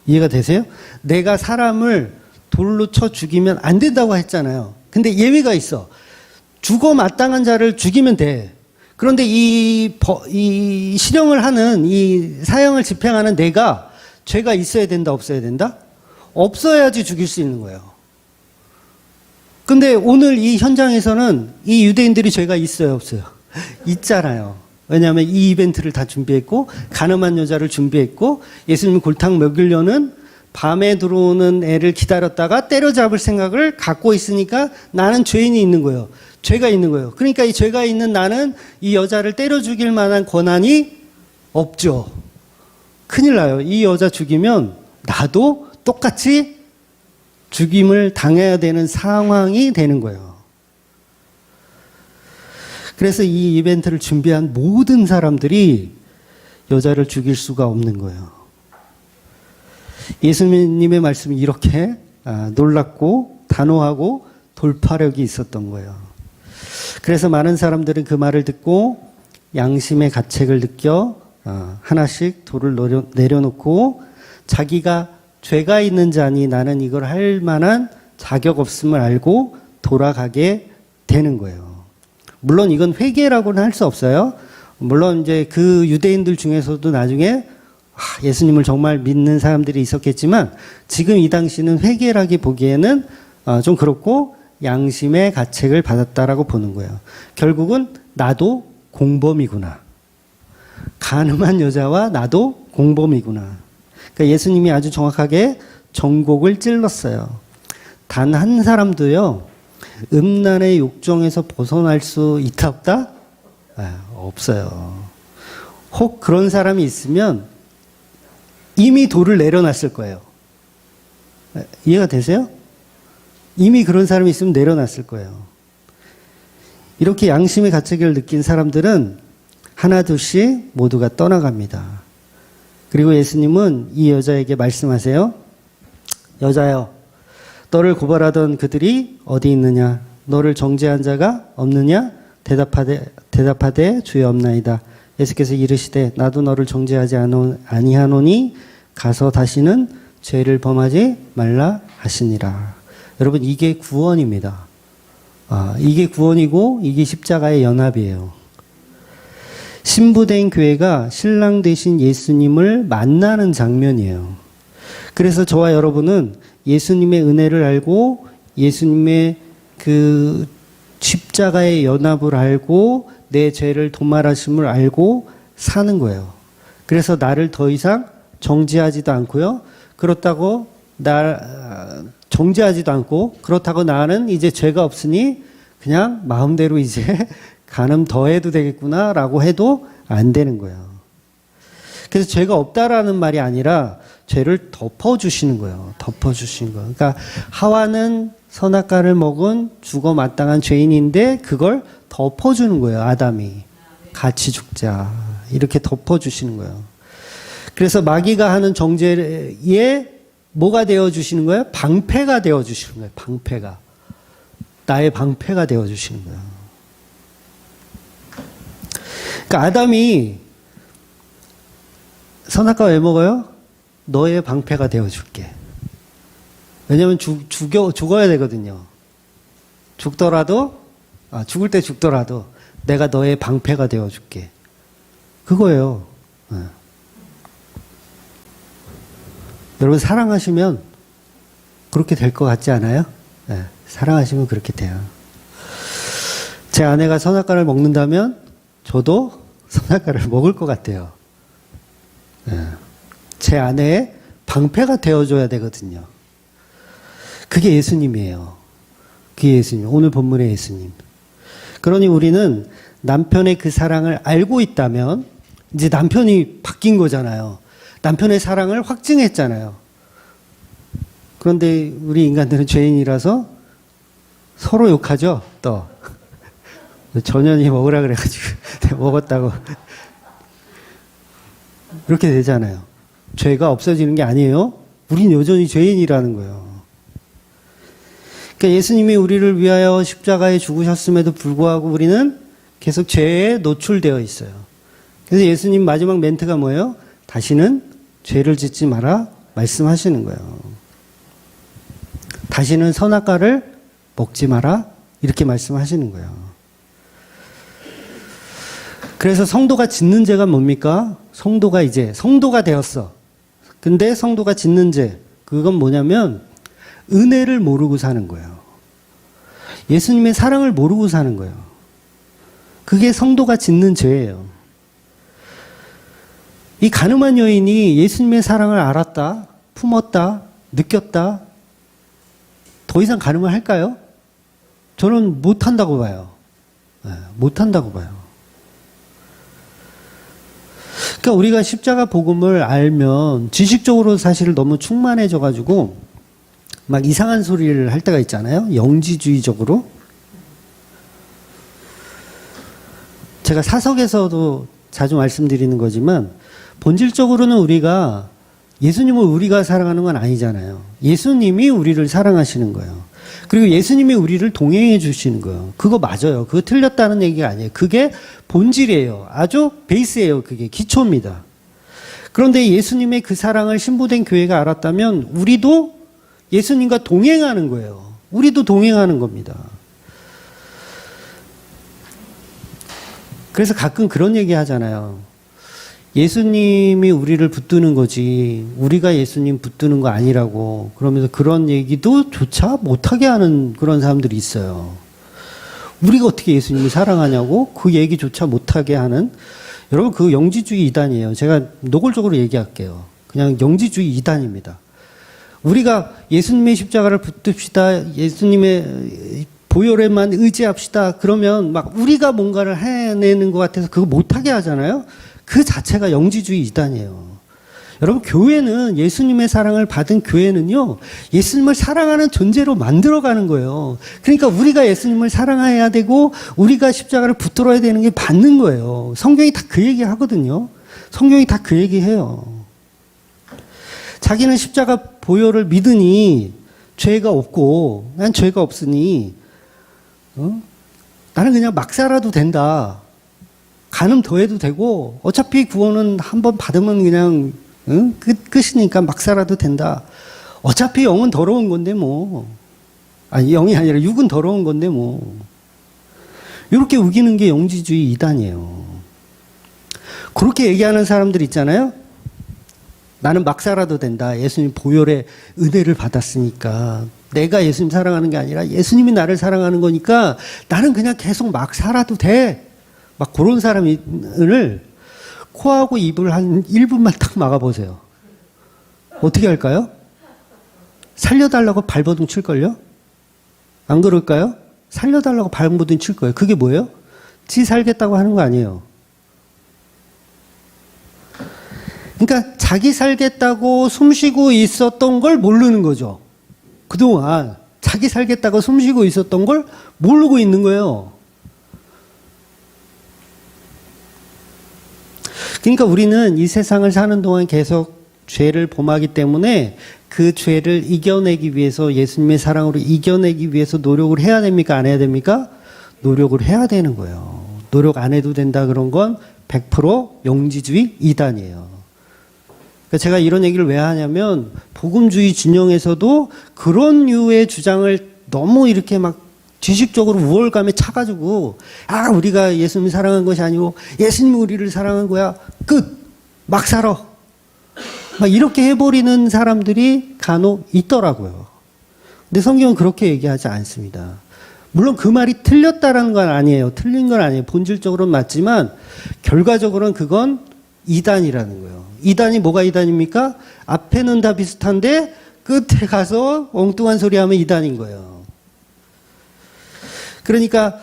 이해가 되세요? 내가 사람을 돌로 쳐 죽이면 안 된다고 했잖아요. 근데 예외가 있어. 죽어 마땅한 자를 죽이면 돼. 그런데 이 실형을 하는 이 사형을 집행하는 내가 죄가 있어야 된다, 없어야 된다? 없어야지 죽일 수 있는 거예요. 근데 오늘 이 현장에서는 이 유대인들이 죄가 있어요, 없어요? 있잖아요. 왜냐하면 이 이벤트를 다 준비했고 간음한 여자를 준비했고 예수님이 골탕 먹이려는 밤에 들어오는 애를 기다렸다가 때려잡을 생각을 갖고 있으니까 나는 죄인이 있는 거예요. 죄가 있는 거예요. 그러니까 이 죄가 있는 나는 이 여자를 때려 죽일 만한 권한이 없죠. 큰일 나요. 이 여자 죽이면 나도 똑같이 죽임을 당해야 되는 상황이 되는 거예요. 그래서 이 이벤트를 준비한 모든 사람들이 여자를 죽일 수가 없는 거예요. 예수님의 말씀이 이렇게 놀랍고 단호하고 돌파력이 있었던 거예요. 그래서 많은 사람들은 그 말을 듣고 양심의 가책을 느껴 하나씩 돌을 내려놓고 자기가 죄가 있는 자니 나는 이걸 할 만한 자격 없음을 알고 돌아가게 되는 거예요. 물론 이건 회개라고는 할 수 없어요. 물론 이제 그 유대인들 중에서도 나중에 예수님을 정말 믿는 사람들이 있었겠지만 지금 이 당시는 회개라기 보기에는 좀 그렇고 양심의 가책을 받았다라고 보는 거예요. 결국은 나도 공범이구나. 간음한 여자와 나도 공범이구나. 그러니까 예수님이 아주 정확하게 정곡을 찔렀어요. 단 한 사람도요, 음란의 욕정에서 벗어날 수 있다 없다? 없어요. 혹 그런 사람이 있으면 이미 돌을 내려놨을 거예요. 이해가 되세요? 이미 그런 사람이 있으면 내려놨을 거예요. 이렇게 양심의 가책을 느낀 사람들은 하나둘씩 모두가 떠나갑니다. 그리고 예수님은 이 여자에게 말씀하세요. 여자여, 너를 고발하던 그들이 어디 있느냐? 너를 정죄한 자가 없느냐? 대답하되 주여 없나이다. 예수께서 이르시되 나도 너를 정죄하지 아니하노니 가서 다시는 죄를 범하지 말라 하시니라. 여러분, 이게 구원입니다. 이게 구원이고 이게 십자가의 연합이에요. 신부된 교회가 신랑 되신 예수님을 만나는 장면이에요. 그래서 저와 여러분은 예수님의 은혜를 알고 예수님의 그 십자가의 연합을 알고 내 죄를 도말하심을 알고 사는 거예요. 그래서 나를 더 이상 정죄하지도 않고요. 그렇다고 정죄하지도 않고 그렇다고 나는 이제 죄가 없으니 그냥 마음대로 이제 간음 더 해도 되겠구나라고 해도 안 되는 거예요. 그래서 죄가 없다라는 말이 아니라 죄를 덮어주시는 거예요. 덮어주시는 거예요. 그러니까 하와는 선악과를 먹은 죽어 마땅한 죄인인데 그걸 덮어주는 거예요. 아담이. 같이 죽자. 이렇게 덮어주시는 거예요. 그래서 마귀가 하는 정죄에 뭐가 되어주시는 거예요? 방패가 되어주시는 거예요. 방패가. 나의 방패가 되어주시는 거예요. 그러니까 아담이 선악과 왜 먹어요? 너의 방패가 되어줄게. 왜냐면 죽어야 되거든요. 죽을 때 죽더라도 내가 너의 방패가 되어줄게. 그거예요. 네. 여러분, 사랑하시면 그렇게 될 것 같지 않아요? 네. 사랑하시면 그렇게 돼요. 제 아내가 선악과를 먹는다면 저도 선악과를 먹을 것 같아요. 네. 제 아내의 방패가 되어줘야 되거든요. 그게 예수님이에요. 그게 예수님. 오늘 본문의 예수님. 그러니 우리는 남편의 그 사랑을 알고 있다면 이제 남편이 바뀐 거잖아요. 남편의 사랑을 확증했잖아요. 그런데 우리 인간들은 죄인이라서 서로 욕하죠. 또 전현이 먹으라 그래가지고 내가 먹었다고 이렇게 되잖아요. 죄가 없어지는 게 아니에요. 우린 여전히 죄인이라는 거예요. 그러니까 예수님이 우리를 위하여 십자가에 죽으셨음에도 불구하고 우리는 계속 죄에 노출되어 있어요. 그래서 예수님 마지막 멘트가 뭐예요? 다시는 죄를 짓지 마라 말씀하시는 거예요. 다시는 선악과를 먹지 마라 이렇게 말씀하시는 거예요. 그래서 성도가 짓는 죄가 뭡니까? 성도가 되었어. 근데 성도가 짓는 죄, 그건 뭐냐면 은혜를 모르고 사는 거예요. 예수님의 사랑을 모르고 사는 거예요. 그게 성도가 짓는 죄예요. 이 간음한 여인이 예수님의 사랑을 알았다, 품었다, 느꼈다. 더 이상 간음을 할까요? 저는 못한다고 봐요. 네, 못한다고 봐요. 그러니까 우리가 십자가 복음을 알면 지식적으로 사실 너무 충만해져가지고 막 이상한 소리를 할 때가 있잖아요. 영지주의적으로. 제가 사석에서도 자주 말씀드리는 거지만 본질적으로는 우리가 예수님을 우리가 사랑하는 건 아니잖아요. 예수님이 우리를 사랑하시는 거예요. 그리고 예수님이 우리를 동행해 주시는 거예요. 그거 맞아요. 그거 틀렸다는 얘기가 아니에요. 그게 본질이에요. 아주 베이스예요. 그게 기초입니다. 그런데 예수님의 그 사랑을 신부된 교회가 알았다면 우리도 예수님과 동행하는 거예요. 우리도 동행하는 겁니다. 그래서 가끔 그런 얘기 하잖아요. 예수님이 우리를 붙드는 거지 우리가 예수님 붙드는 거 아니라고 그러면서 그런 얘기도 조차 못하게 하는 그런 사람들이 있어요. 우리가 어떻게 예수님을 사랑하냐고 그 얘기조차 못하게 하는 여러분 그 영지주의 이단이에요. 제가 노골적으로 얘기할게요. 그냥 영지주의 이단입니다. 우리가 예수님의 십자가를 붙듭시다. 예수님의 보혈에만 의지합시다. 그러면 막 우리가 뭔가를 해내는 것 같아서 그거 못하게 하잖아요. 그 자체가 영지주의 이단이에요. 여러분 교회는 예수님의 사랑을 받은 교회는요. 예수님을 사랑하는 존재로 만들어가는 거예요. 그러니까 우리가 예수님을 사랑해야 되고 우리가 십자가를 붙들어야 되는 게 받는 거예요. 성경이 다 그 얘기 하거든요. 성경이 다 그 얘기 해요. 자기는 십자가 보혈을 믿으니 죄가 없고 난 죄가 없으니 나는 그냥 막 살아도 된다. 간음 더해도 되고 어차피 구원은 한번 받으면 그냥 끝이니까 막 살아도 된다. 어차피 영은 더러운 건데 뭐. 아니 영이 아니라 육은 더러운 건데 뭐. 이렇게 우기는 게 영지주의 이단이에요. 그렇게 얘기하는 사람들 있잖아요. 나는 막 살아도 된다. 예수님 보혈의 은혜를 받았으니까. 내가 예수님 사랑하는 게 아니라 예수님이 나를 사랑하는 거니까 나는 그냥 계속 막 살아도 돼. 막 그런 사람을 코하고 입을 한 1분만 딱 막아보세요. 어떻게 할까요? 살려달라고 발버둥 칠걸요? 안 그럴까요? 살려달라고 발버둥 칠 거예요. 그게 뭐예요? 지 살겠다고 하는 거 아니에요. 그러니까 자기 살겠다고 숨쉬고 있었던 걸 모르는 거죠. 그동안 자기 살겠다고 숨쉬고 있었던 걸 모르고 있는 거예요. 그러니까 우리는 이 세상을 사는 동안 계속 죄를 범하기 때문에 그 죄를 이겨내기 위해서 예수님의 사랑으로 이겨내기 위해서 노력을 해야 됩니까? 안 해야 됩니까? 노력을 해야 되는 거예요. 노력 안 해도 된다 그런 건 100% 영지주의 이단이에요. 그러니까 제가 이런 얘기를 왜 하냐면 복음주의 진영에서도 그런 류의 주장을 너무 이렇게 막 지식적으로 우월감에 차가지고 우리가 예수님을 사랑한 것이 아니고 예수님이 우리를 사랑한 거야. 끝. 막 살아. 막 이렇게 해버리는 사람들이 간혹 있더라고요. 근데 성경은 그렇게 얘기하지 않습니다. 물론 그 말이 틀렸다라는 건 아니에요. 틀린 건 아니에요. 본질적으로는 맞지만 결과적으로는 그건 이단이라는 거예요. 이단이 뭐가 이단입니까? 앞에는 다 비슷한데 끝에 가서 엉뚱한 소리 하면 이단인 거예요. 그러니까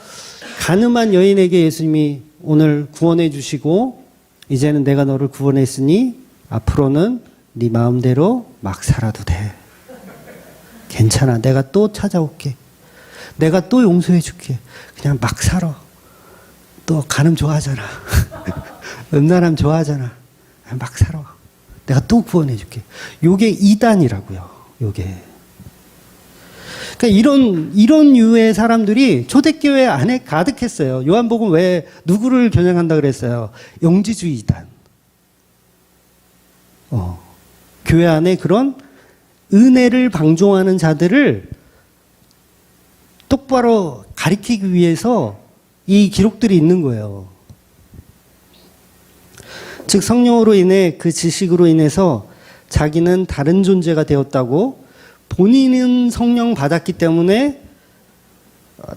간음한 여인에게 예수님이 오늘 구원해 주시고 이제는 내가 너를 구원했으니 앞으로는 네 마음대로 막 살아도 돼. 괜찮아. 내가 또 찾아올게. 내가 또 용서해 줄게. 그냥 막 살아. 또 간음 좋아하잖아. 음란함 좋아하잖아. 막 살아. 내가 또 구원해 줄게. 요게 이단이라고요. 요게. 그러니까 이런 유의 사람들이 초대교회 안에 가득했어요. 요한복음 왜 누구를 겨냥한다 그랬어요? 영지주의 이단. 교회 안에 그런 은혜를 방종하는 자들을 똑바로 가리키기 위해서 이 기록들이 있는 거예요. 즉 성령으로 인해 그 지식으로 인해서 자기는 다른 존재가 되었다고 본인은 성령 받았기 때문에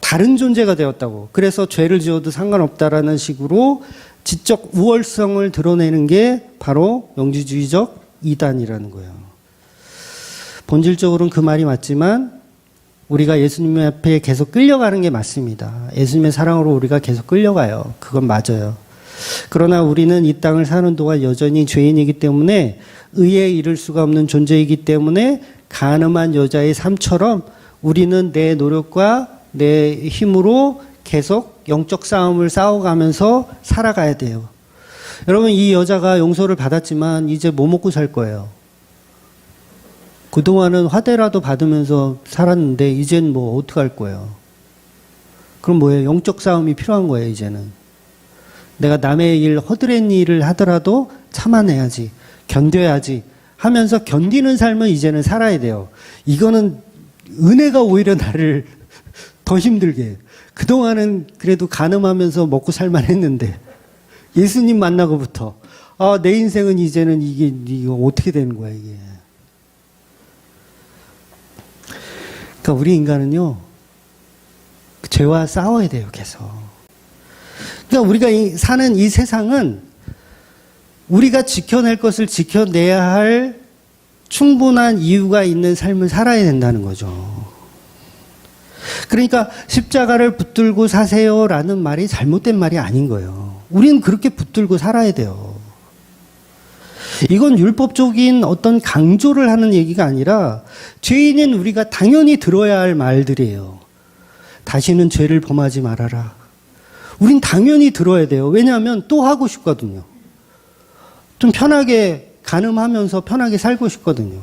다른 존재가 되었다고. 그래서 죄를 지어도 상관없다라는 식으로 지적 우월성을 드러내는 게 바로 영지주의적 이단이라는 거예요. 본질적으로는 그 말이 맞지만 우리가 예수님 앞에 계속 끌려가는 게 맞습니다. 예수님의 사랑으로 우리가 계속 끌려가요. 그건 맞아요. 그러나 우리는 이 땅을 사는 동안 여전히 죄인이기 때문에 의에 이를 수가 없는 존재이기 때문에 간음한 여자의 삶처럼 우리는 내 노력과 내 힘으로 계속 영적 싸움을 싸워가면서 살아가야 돼요. 여러분 이 여자가 용서를 받았지만 이제 뭐 먹고 살 거예요? 그동안은 화대라도 받으면서 살았는데 이젠 뭐 어떡할 거예요? 그럼 뭐예요? 영적 싸움이 필요한 거예요 이제는. 내가 남의 일 허드렛 일을 하더라도 참아내야지. 견뎌야지. 하면서 견디는 삶을 이제는 살아야 돼요. 이거는 은혜가 오히려 나를 더 힘들게 해요. 그동안은 그래도 간음하면서 먹고 살만 했는데 예수님 만나고부터 아, 내 인생은 이제는 이거 어떻게 되는 거야, 이게. 그러니까 우리 인간은요, 죄와 싸워야 돼요, 계속. 그러니까 우리가 사는 이 세상은 우리가 지켜낼 것을 지켜내야 할 충분한 이유가 있는 삶을 살아야 된다는 거죠. 그러니까 십자가를 붙들고 사세요라는 말이 잘못된 말이 아닌 거예요. 우리는 그렇게 붙들고 살아야 돼요. 이건 율법적인 어떤 강조를 하는 얘기가 아니라 죄인인 우리가 당연히 들어야 할 말들이에요. 다시는 죄를 범하지 말아라. 우린 당연히 들어야 돼요. 왜냐하면 또 하고 싶거든요. 좀 편하게 간음하면서 편하게 살고 싶거든요.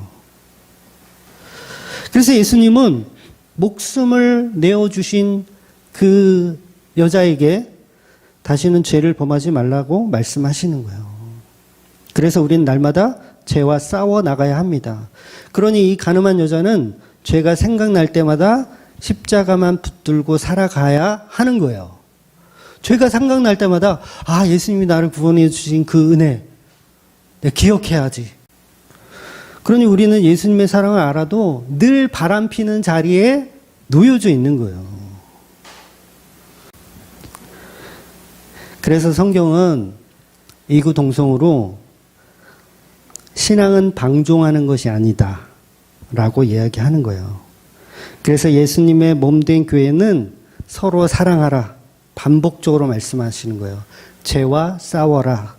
그래서 예수님은 목숨을 내어주신 그 여자에게 다시는 죄를 범하지 말라고 말씀하시는 거예요. 그래서 우리는 날마다 죄와 싸워 나가야 합니다. 그러니 이 가늠한 여자는 죄가 생각날 때마다 십자가만 붙들고 살아가야 하는 거예요. 죄가 생각날 때마다 아, 예수님이 나를 구원해 주신 그 은혜 내가 기억해야지. 그러니 우리는 예수님의 사랑을 알아도 늘 바람피는 자리에 놓여져 있는 거예요. 그래서 성경은 이구동성으로 신앙은 방종하는 것이 아니다 라고 이야기하는 거예요. 그래서 예수님의 몸된 교회는 서로 사랑하라 반복적으로 말씀하시는 거예요. 죄와 싸워라.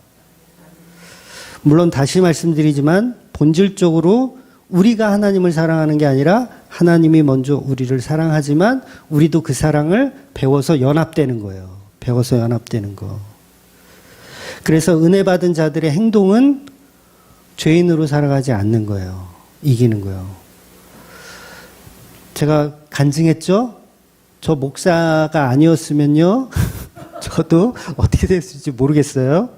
물론 다시 말씀드리지만 본질적으로 우리가 하나님을 사랑하는 게 아니라 하나님이 먼저 우리를 사랑하지만 우리도 그 사랑을 배워서 연합되는 거예요. 배워서 연합되는 거. 그래서 은혜 받은 자들의 행동은 죄인으로 살아가지 않는 거예요. 이기는 거예요. 제가 간증했죠? 저 목사가 아니었으면요. 저도 어떻게 됐을지 모르겠어요.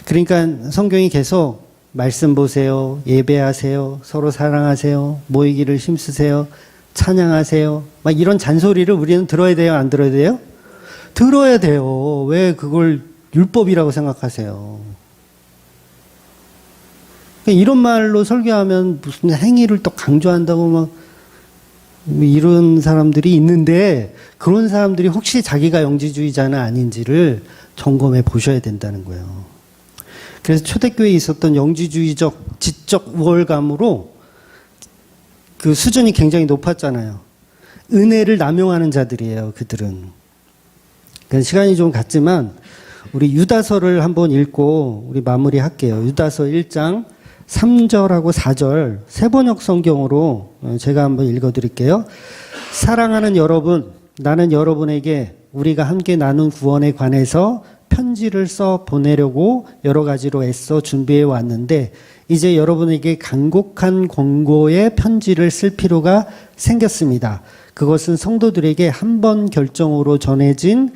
그러니까 성경이 계속 말씀 보세요. 예배하세요. 서로 사랑하세요. 모이기를 힘쓰세요. 찬양하세요. 막 이런 잔소리를 우리는 들어야 돼요? 안 들어야 돼요? 들어야 돼요. 왜 그걸 율법이라고 생각하세요? 이런 말로 설교하면 무슨 행위를 또 강조한다고 막 이런 사람들이 있는데 그런 사람들이 혹시 자기가 영지주의자는 아닌지를 점검해 보셔야 된다는 거예요. 그래서 초대교회에 있었던 영지주의적 지적 우월감으로 그 수준이 굉장히 높았잖아요. 은혜를 남용하는 자들이에요, 그들은. 그래서 시간이 좀 갔지만 우리 유다서를 한번 읽고 우리 마무리할게요. 유다서 1장 3절하고 4절 세번역 성경으로 제가 한번 읽어드릴게요. 사랑하는 여러분, 나는 여러분에게 우리가 함께 나눈 구원에 관해서 편지를 써 보내려고 여러 가지로 애써 준비해 왔는데 이제 여러분에게 간곡한 권고의 편지를 쓸 필요가 생겼습니다. 그것은 성도들에게 한 번 결정으로 전해진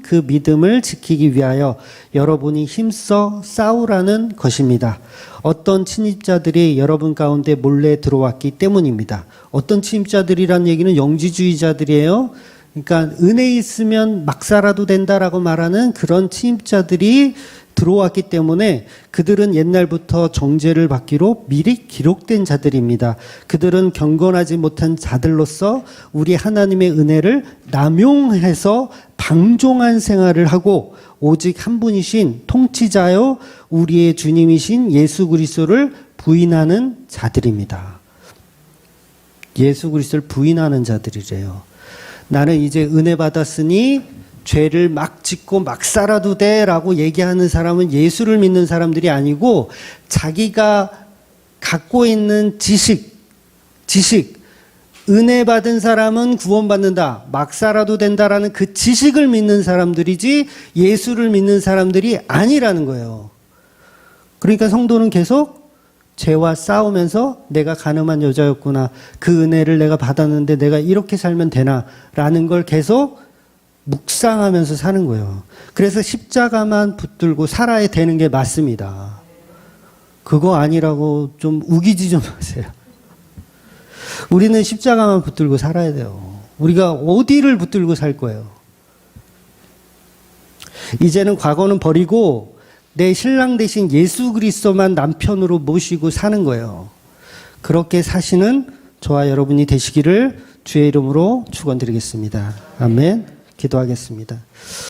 그 믿음을 지키기 위하여 여러분이 힘써 싸우라는 것입니다. 어떤 침입자들이 여러분 가운데 몰래 들어왔기 때문입니다. 어떤 침입자들이란 얘기는 영지주의자들이에요. 그러니까 은혜 있으면 막 살아도 된다라고 말하는 그런 침입자들이 들어왔기 때문에 그들은 옛날부터 정죄를 받기로 미리 기록된 자들입니다. 그들은 경건하지 못한 자들로서 우리 하나님의 은혜를 남용해서 방종한 생활을 하고 오직 한 분이신 통치자요 우리의 주님이신 예수 그리스도를 부인하는 자들입니다. 예수 그리스도를 부인하는 자들이래요. 나는 이제 은혜 받았으니 죄를 막 짓고 막 살아도 돼 라고 얘기하는 사람은 예수를 믿는 사람들이 아니고 자기가 갖고 있는 지식, 은혜 받은 사람은 구원받는다, 막 살아도 된다라는 그 지식을 믿는 사람들이지 예수를 믿는 사람들이 아니라는 거예요. 그러니까 성도는 계속 죄와 싸우면서 내가 가늠한 여자였구나, 그 은혜를 내가 받았는데 내가 이렇게 살면 되나 라는 걸 계속 묵상하면서 사는 거예요. 그래서 십자가만 붙들고 살아야 되는 게 맞습니다. 그거 아니라고 좀 우기지 좀 하세요. 우리는 십자가만 붙들고 살아야 돼요. 우리가 어디를 붙들고 살 거예요? 이제는 과거는 버리고 내 신랑 대신 예수 그리스도만 남편으로 모시고 사는 거예요. 그렇게 사시는 저와 여러분이 되시기를 주의 이름으로 축원드리겠습니다. 아멘. 기도하겠습니다.